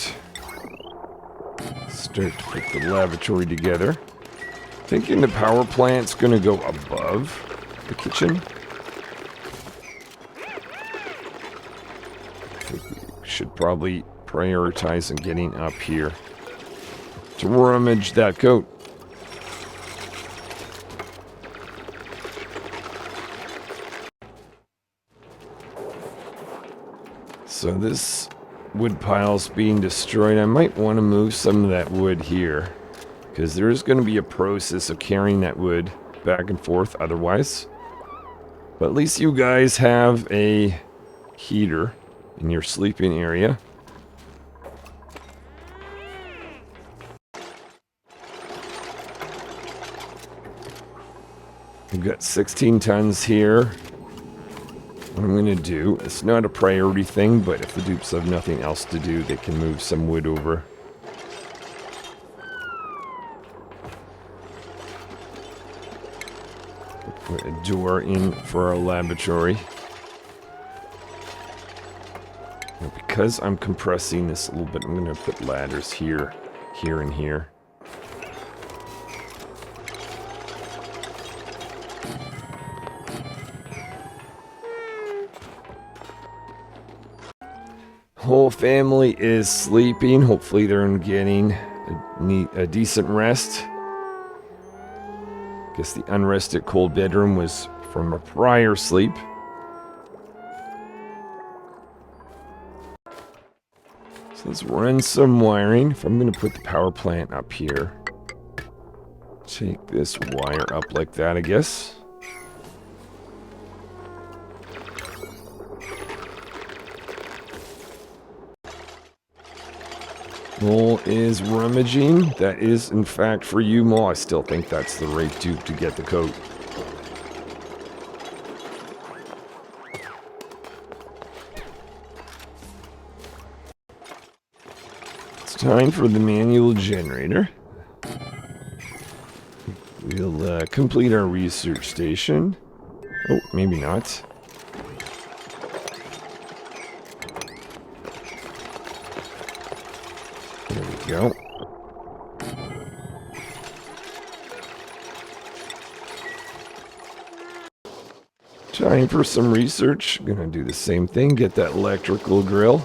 Start to put the laboratory together. Thinking the power plant's gonna go above the kitchen. I think we should probably prioritize on getting up here to rummage that coat. So this wood pile's being destroyed. I might want to move some of that wood here because there is going to be a process of carrying that wood back and forth otherwise. But at least you guys have a heater in your sleeping area. We've got 16 tons here. What I'm going to do, it's not a priority thing, but if the dupes have nothing else to do, they can move some wood over. Put a door in for our laboratory. Now, because I'm compressing this a little bit, I'm going to put ladders here, here, and here. Whole family is sleeping. Hopefully they're getting a decent rest. Guess the unrested cold bedroom was from a prior sleep. So let's run some wiring. If I'm going to put the power plant up here, take this wire up like that, I guess. Mole is rummaging. That is, in fact, for you, Mole. I still think that's the right dupe to get the coat. It's time for the manual generator. We'll complete our research station. Oh, maybe not. There we go. Time for some research. Gonna do the same thing. Get that electrical grill.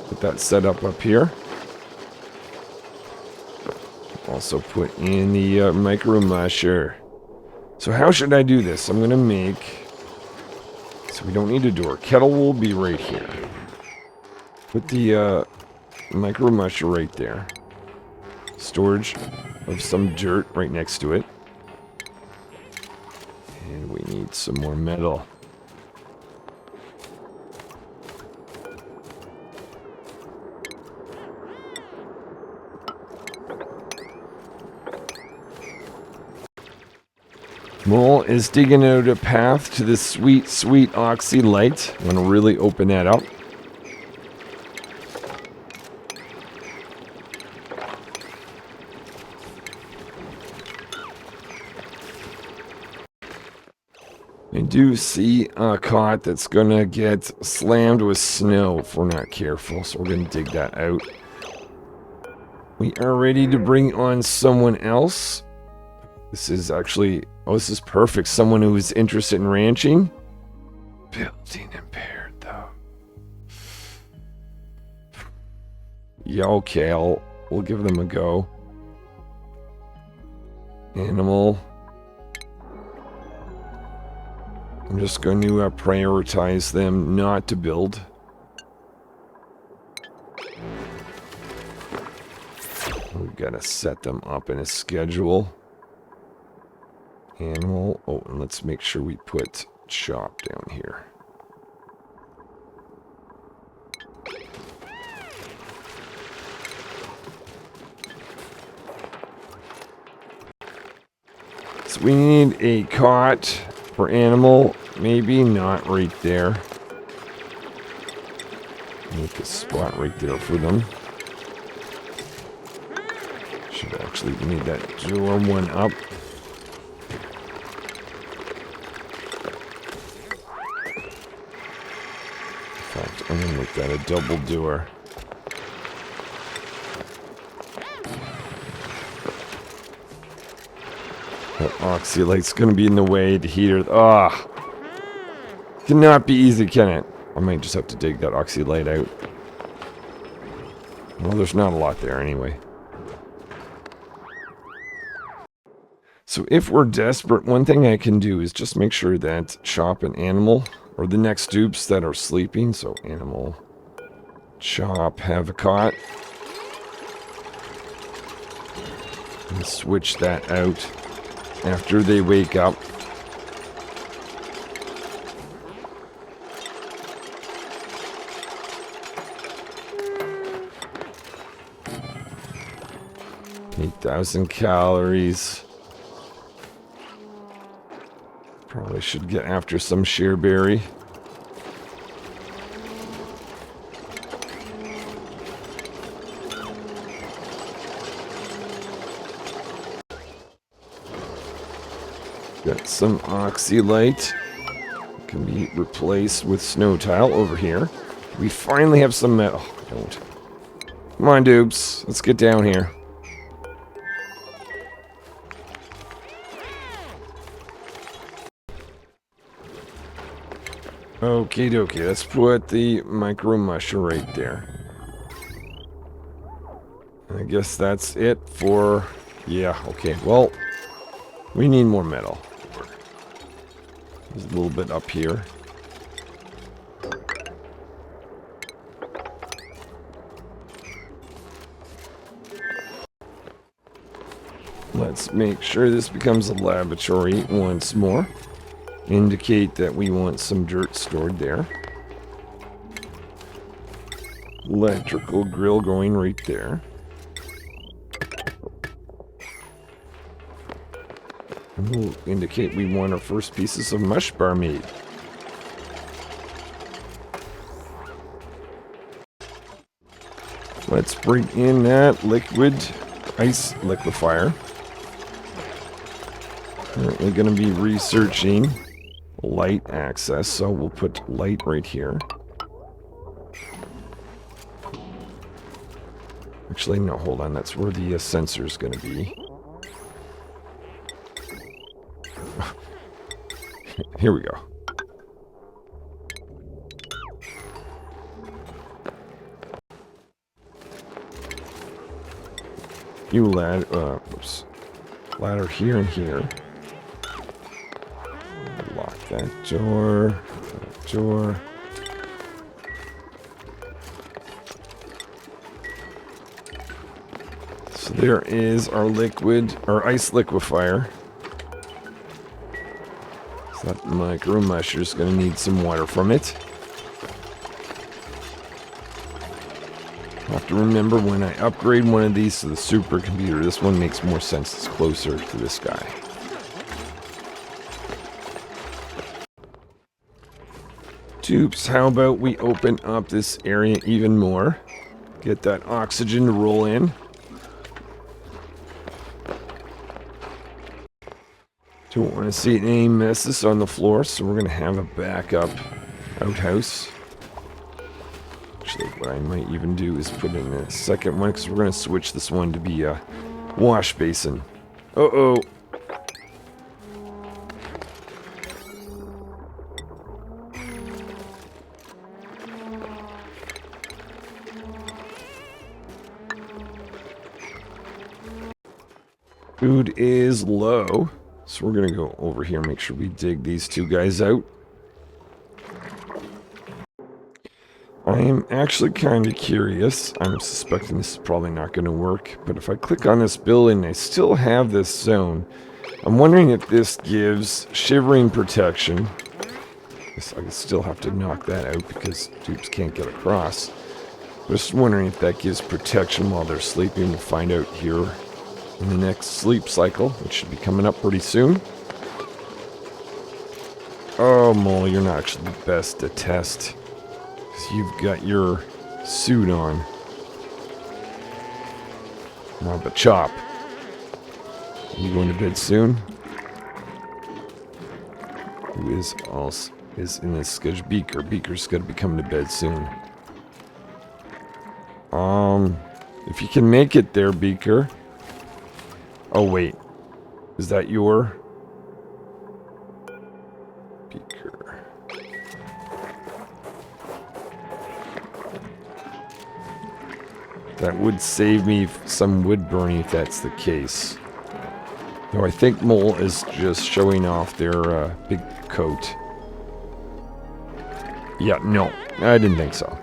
Put that set up here. Also put in the micro musher. So how should I do this? I'm gonna make... So we don't need a door. Kettle will be right here. Put the micro musher right there. Storage of some dirt right next to it. And we need some more metal. Mole is digging out a path to this sweet, sweet oxy light. I'm gonna really open that up. I do see a cot that's gonna get slammed with snow if we're not careful, so we're gonna dig that out. We are ready to bring on someone else. This is actually, oh, this is perfect. Someone who is interested in ranching. Building impaired, though. Yeah, okay, we'll give them a go. Animal. I'm just going to prioritize them not to build. We've got to set them up in a schedule. Animal. Oh, and let's make sure we put chop down here. So we need a cot for animal. Maybe not right there. Make a spot right there for them. Should actually need that door one up. In fact, I'm gonna make that a double door. That oxylight's gonna be in the way. The heater. Ah! Cannot be easy, can it? I might just have to dig that oxylight out. Well, there's not a lot there anyway. So if we're desperate, one thing I can do is just make sure that Chop and Animal are the next dupes that are sleeping. So Animal, Chop have a cot. And switch that out after they wake up. $8,000 calories. Probably should get after some shearberry. Got some oxylite. Can be replaced with snow tile over here. We finally have some metal. Oh, don't. Come on, dupes. Let's get down here. Okie dokie, let's put the micro musher right there. I guess that's it for... Yeah, okay, well, we need more metal. There's a little bit up here. Let's make sure this becomes a laboratory once more. Indicate that we want some dirt stored there. Electrical grill going right there. will indicate we want our first pieces of mush bar made. Let's bring in that liquid ice liquefier. Currently going to be researching light access, so we'll put light right here. Actually, no, hold on, that's where the sensor is going to be. Here we go. You ladder here and here. Lock that door. That door. So there is our ice liquefier. So that micro musher is going to need some water from it. I have to remember when I upgrade one of these to the supercomputer, this one makes more sense. It's closer to this guy. Dupes, how about we open up this area even more? Get that oxygen to roll in. Don't want to see any messes on the floor, so we're going to have a backup outhouse. Actually, what I might even do is put in a second one, because we're going to switch this one to be a wash basin. Uh-oh. Food is low, so we're going to go over here and make sure we dig these two guys out. I am actually kind of curious. I'm suspecting this is probably not going to work, but if I click on this building, I still have this zone. I'm wondering if this gives shivering protection. I still have to knock that out because dupes can't get across. Just wondering if that gives protection while they're sleeping. We'll find out here in the next sleep cycle, which should be coming up pretty soon. Oh, Mole, you're not actually the best to test. Because you've got your suit on. Now, but Chop. You going to bed soon? Who is in this schedule? Beaker. Beaker's got to be coming to bed soon. If you can make it there, Beaker. Oh, wait. Is that your... Beaker. That would save me some wood burning if that's the case. No, I think Mole is just showing off their big coat. Yeah, no. I didn't think so.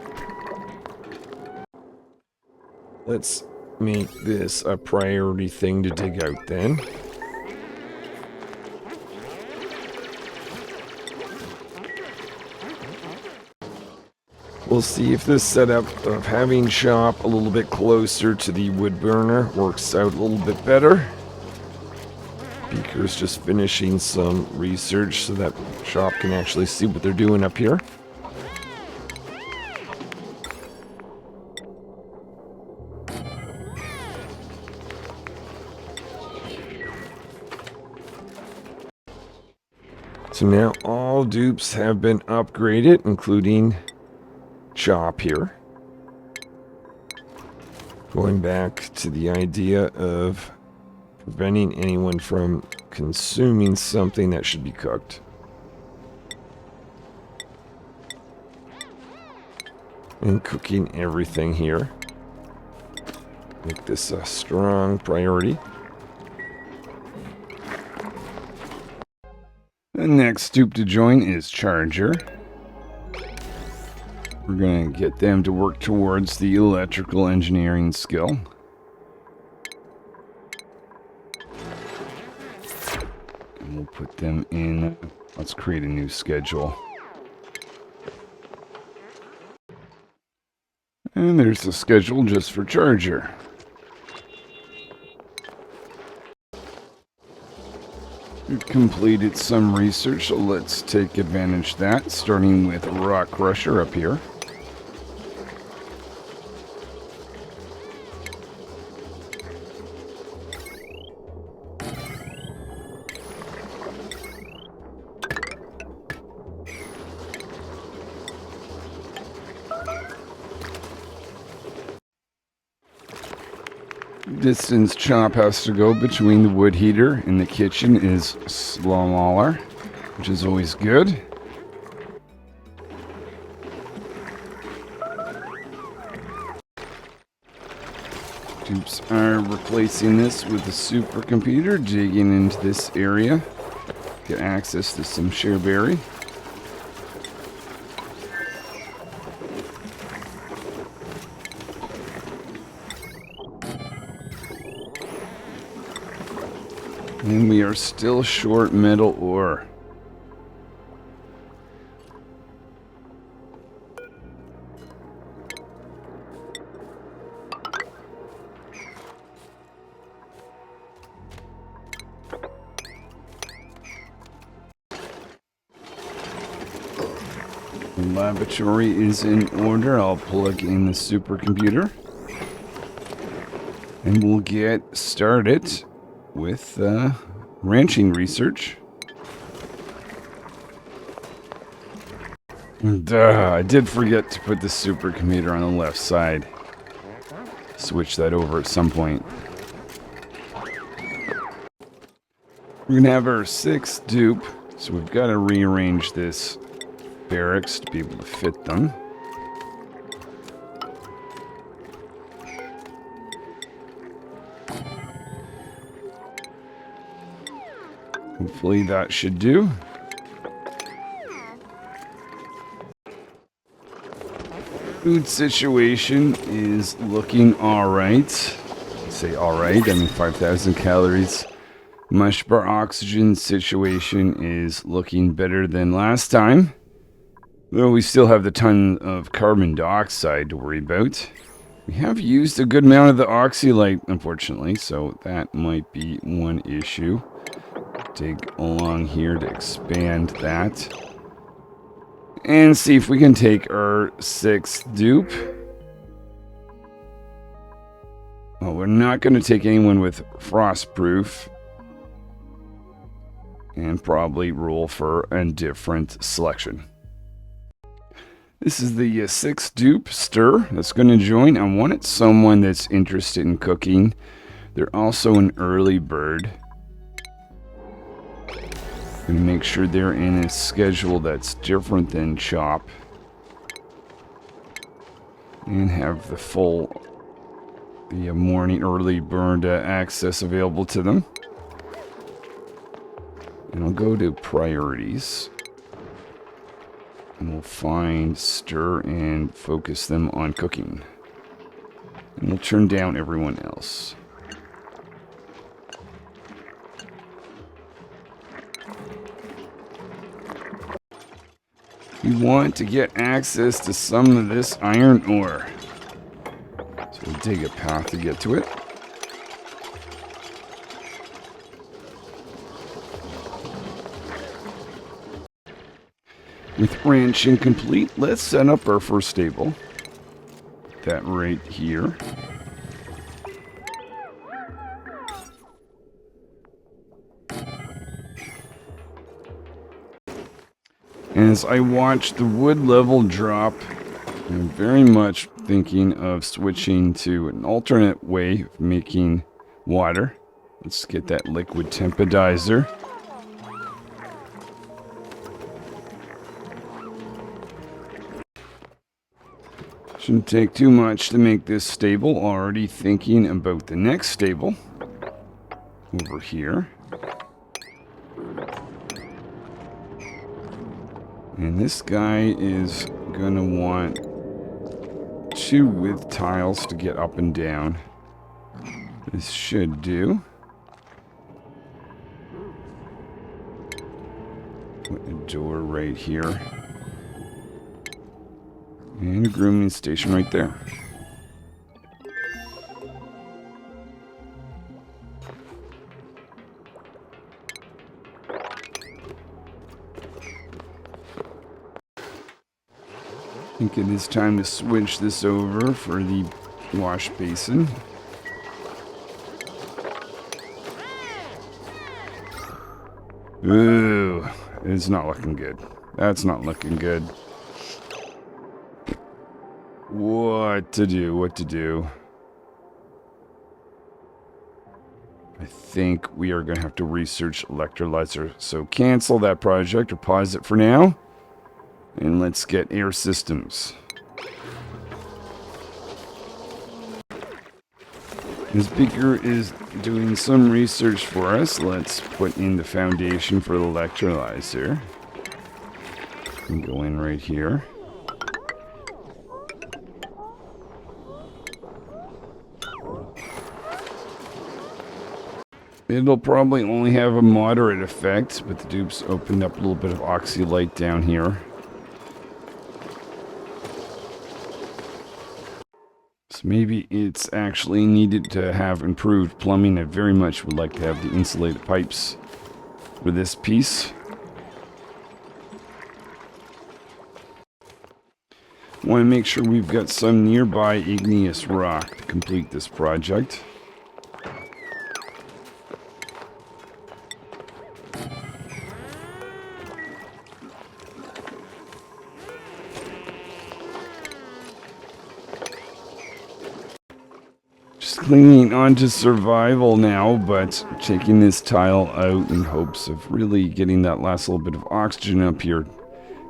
Let's make this a priority thing to dig out then. We'll see if this setup of having Chop a little bit closer to the wood burner works out a little bit better. Beaker's just finishing some research so that Chop can actually see what they're doing up here. So now all dupes have been upgraded, including Chop here. Going back to the idea of preventing anyone from consuming something that should be cooked. And cooking everything here. Make this a strong priority. The next dupe to join is Charger. We're going to get them to work towards the electrical engineering skill. And we'll put them in. Let's create a new schedule. And there's the schedule just for Charger. We've completed some research, so let's take advantage of that, starting with Rock Crusher up here. Distance chop has to go between the wood heater and the kitchen is smaller, which is always good. Dupes are replacing this with a supercomputer, digging into this area, get access to some shareberry. And we are still short metal ore. The laboratory is in order. I'll plug in the supercomputer. And we'll get started with ranching research. And, I did forget to put the supercomputer on the left side. Switch that over at some point. We're gonna have our 6th dupe, so we've got to rearrange this barracks to be able to fit them. Hopefully that should do. Food situation is looking alright. Say alright, I mean 5,000 calories. Mush bar oxygen situation is looking better than last time. Though we still have the ton of carbon dioxide to worry about. We have used a good amount of the oxylite, unfortunately, so that might be one issue. Dig along here to expand that. And see if we can take our 6th dupe. Well, we're not going to take anyone with frostproof. And probably roll for a different selection. This is the 6th dupe, Stir, that's going to join. I wanted someone that's interested in cooking. They're also an early bird. Gonna make sure they're in a schedule that's different than Chop. And have the full morning early bird access available to them. And I'll go to priorities. And we'll find Stir and focus them on cooking. And we'll turn down everyone else. We want to get access to some of this iron ore. So we'll dig a path to get to it. With ranching complete, let's set up our first stable. That right here. As I watch the wood level drop, I'm very much thinking of switching to an alternate way of making water. Let's get that liquid tempedizer. Shouldn't take too much to make this stable. Already thinking about the next stable over here. And this guy is gonna want 2 with tiles to get up and down. This should do. Put a door right here. And a grooming station right there. I think it is time to switch this over for the wash basin. Ooh, it's not looking good. That's not looking good. What to do, what to do. I think we are going to have to research electrolyzer. So cancel that project or pause it for now. And let's get air systems. As Beaker is doing some research for us, let's put in the foundation for the electrolyzer. And go in right here. It'll probably only have a moderate effect, but the dupes opened up a little bit of oxylight down here. So maybe it's actually needed to have improved plumbing. I very much would like to have the insulated pipes for this piece. Want to make sure we've got some nearby igneous rock to complete this project. Clinging on to survival now, but taking this tile out in hopes of really getting that last little bit of oxygen up here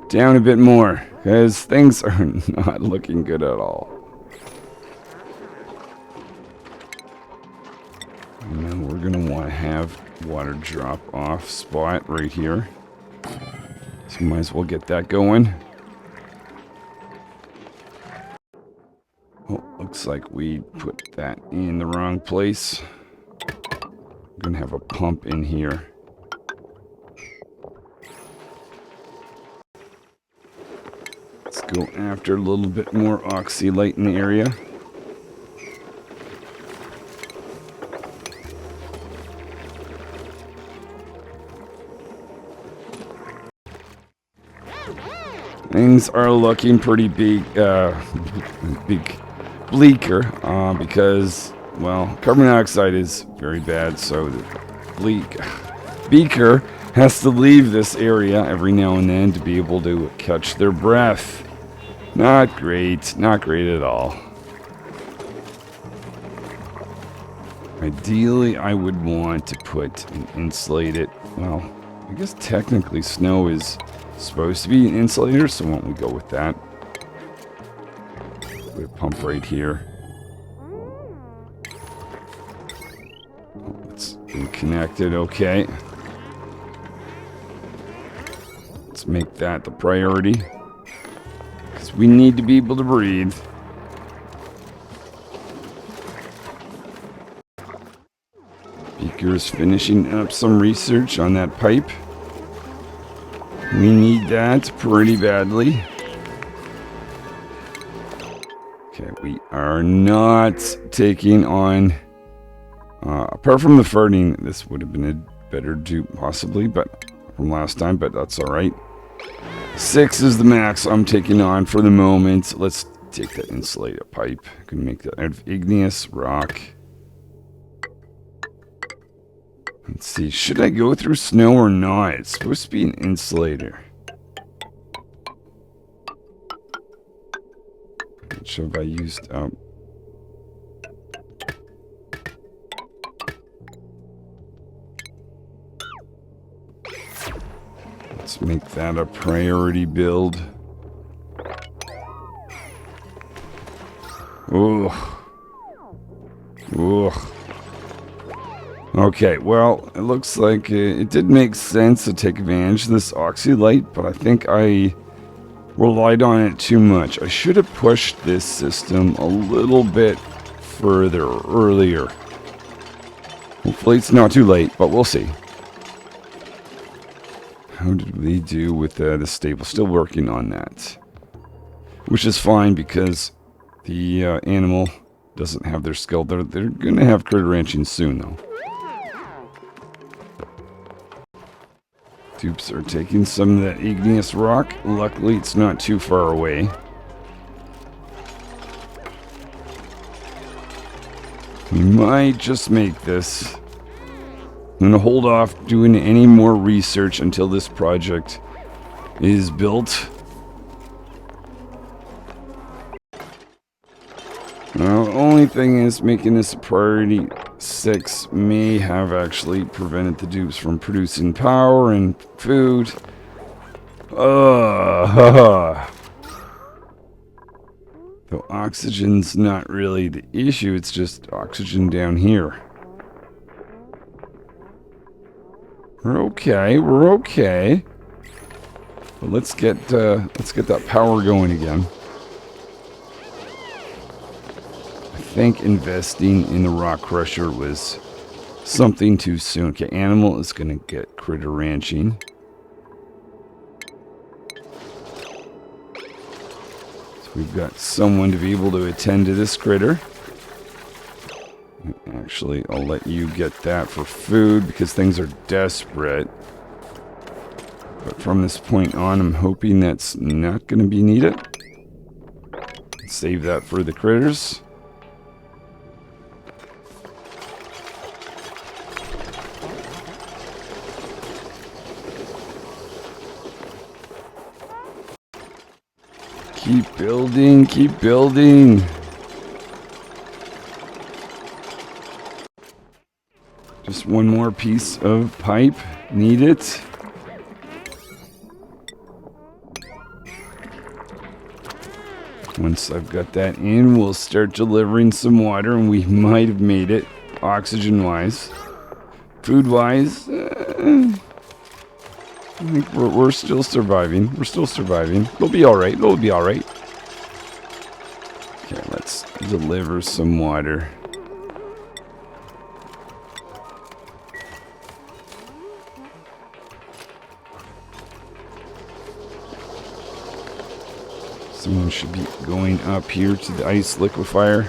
down a bit more, because things are not looking good at all. And then we're going to want to have water drop off spot right here. So might as well get that going. Oh, looks like we put that in the wrong place. We're going to have a pump in here. Let's go after a little bit more oxylight in the area. Things are looking pretty bleaker because, well, carbon dioxide is very bad, so the Beaker has to leave this area every now and then to be able to catch their breath. Not great, not great at all. Ideally, I would want to put an insulated, well, I guess technically snow is supposed to be an insulator, so why don't we go with that? Put a pump right here. It's been connected, okay. Let's make that the priority, because we need to be able to breathe. Beaker's finishing up some research on that pipe. We need that pretty badly. Okay, we are not taking on... apart from the farting, this would have been a better dupe possibly, but from last time, but that's alright. 6 is the max I'm taking on for the moment. Let's take that insulated pipe. I can make that out of igneous rock. Let's see, should I go through snow or not? It's supposed to be an insulator. Which have I used? Let's make that a priority build. Ooh. Ooh. Okay, well, it looks like it did make sense to take advantage of this oxylight, but I think I relied on it too much. I should have pushed this system a little bit further, earlier. Hopefully it's not too late, but we'll see. How did we do with the stable? Still working on that. Which is fine because the animal doesn't have their skill. They're going to have critter ranching soon, though. Dupes are taking some of that igneous rock. Luckily, it's not too far away. We might just make this. I'm going to hold off doing any more research until this project is built. Now, the only thing is, making this a priority 6 may have actually prevented the dupes from producing power and food. Though oxygen's not really the issue, it's just oxygen down here. We're okay. But let's get that power going again. I think investing in the rock crusher was something too soon. Okay, animal is gonna get critter ranching. So we've got someone to be able to attend to this critter. Actually, I'll let you get that for food because things are desperate. But from this point on, I'm hoping that's not going to be needed. Save that for the critters. Keep building, keep building. Just one more piece of pipe. Need it. Once I've got that in, we'll start delivering some water, and we might have made it, oxygen-wise. Food-wise, I think we're still surviving. We're still surviving. We'll be alright. We'll be alright. Okay, let's deliver some water. Someone should be going up here to the ice liquefier.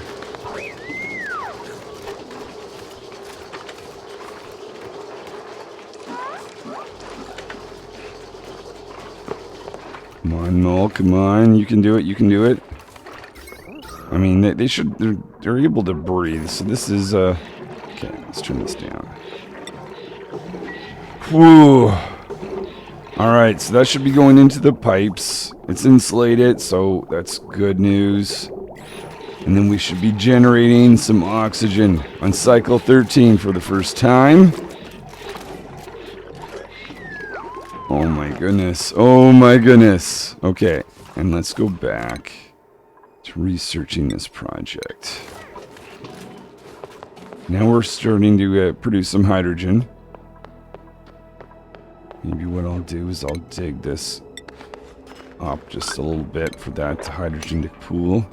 Come on, Noel, come on. You can do it, you can do it. I mean, they're able to breathe, so this is, okay, let's turn this down. Whew. Alright, so that should be going into the pipes. It's insulated, so that's good news. And then we should be generating some oxygen on cycle 13 for the first time. Oh my goodness. Oh my goodness. Okay, and let's go back to researching this project. Now we're starting to produce some hydrogen. Maybe what I'll do is I'll dig this up just a little bit for that hydrogen to pool.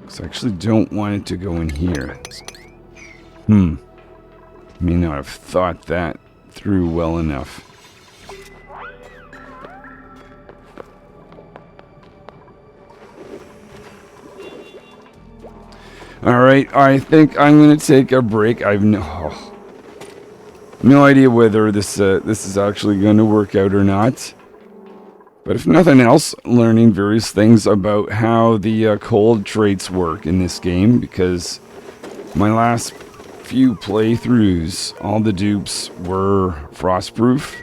Because I actually don't want it to go in here. May not have thought that through well enough. Alright, I think I'm going to take a break. I've no idea whether this is actually going to work out or not. But if nothing else, learning various things about how the cold traits work in this game, because my last few playthroughs, all the dupes were frostproof.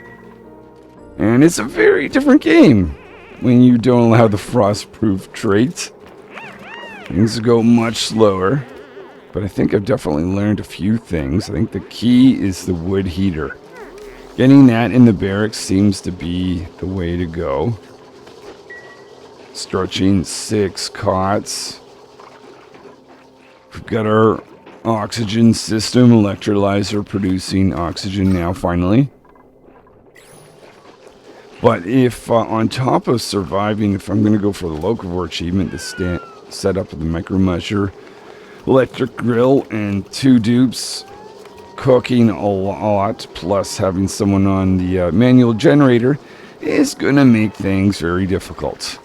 And it's a very different game when you don't allow the frostproof trait. Things go much slower. But I think I've definitely learned a few things. I think the key is the wood heater. Getting that in the barracks seems to be the way to go. Stretching 6 cots. We've got our oxygen system, electrolyzer producing oxygen now finally. But if on top of surviving, if I'm going to go for the locavore achievement, the set up of the micro musher, electric grill, and 2 dupes, cooking a lot, plus having someone on the manual generator is going to make things very difficult.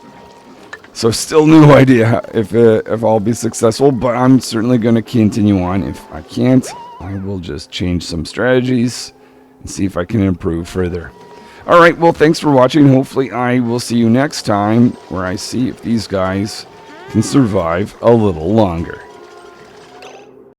So still no idea if I'll be successful, but I'm certainly going to continue on. If I can't, I will just change some strategies and see if I can improve further. Alright, well, thanks for watching. Hopefully I will see you next time, where I see if these guys can survive a little longer.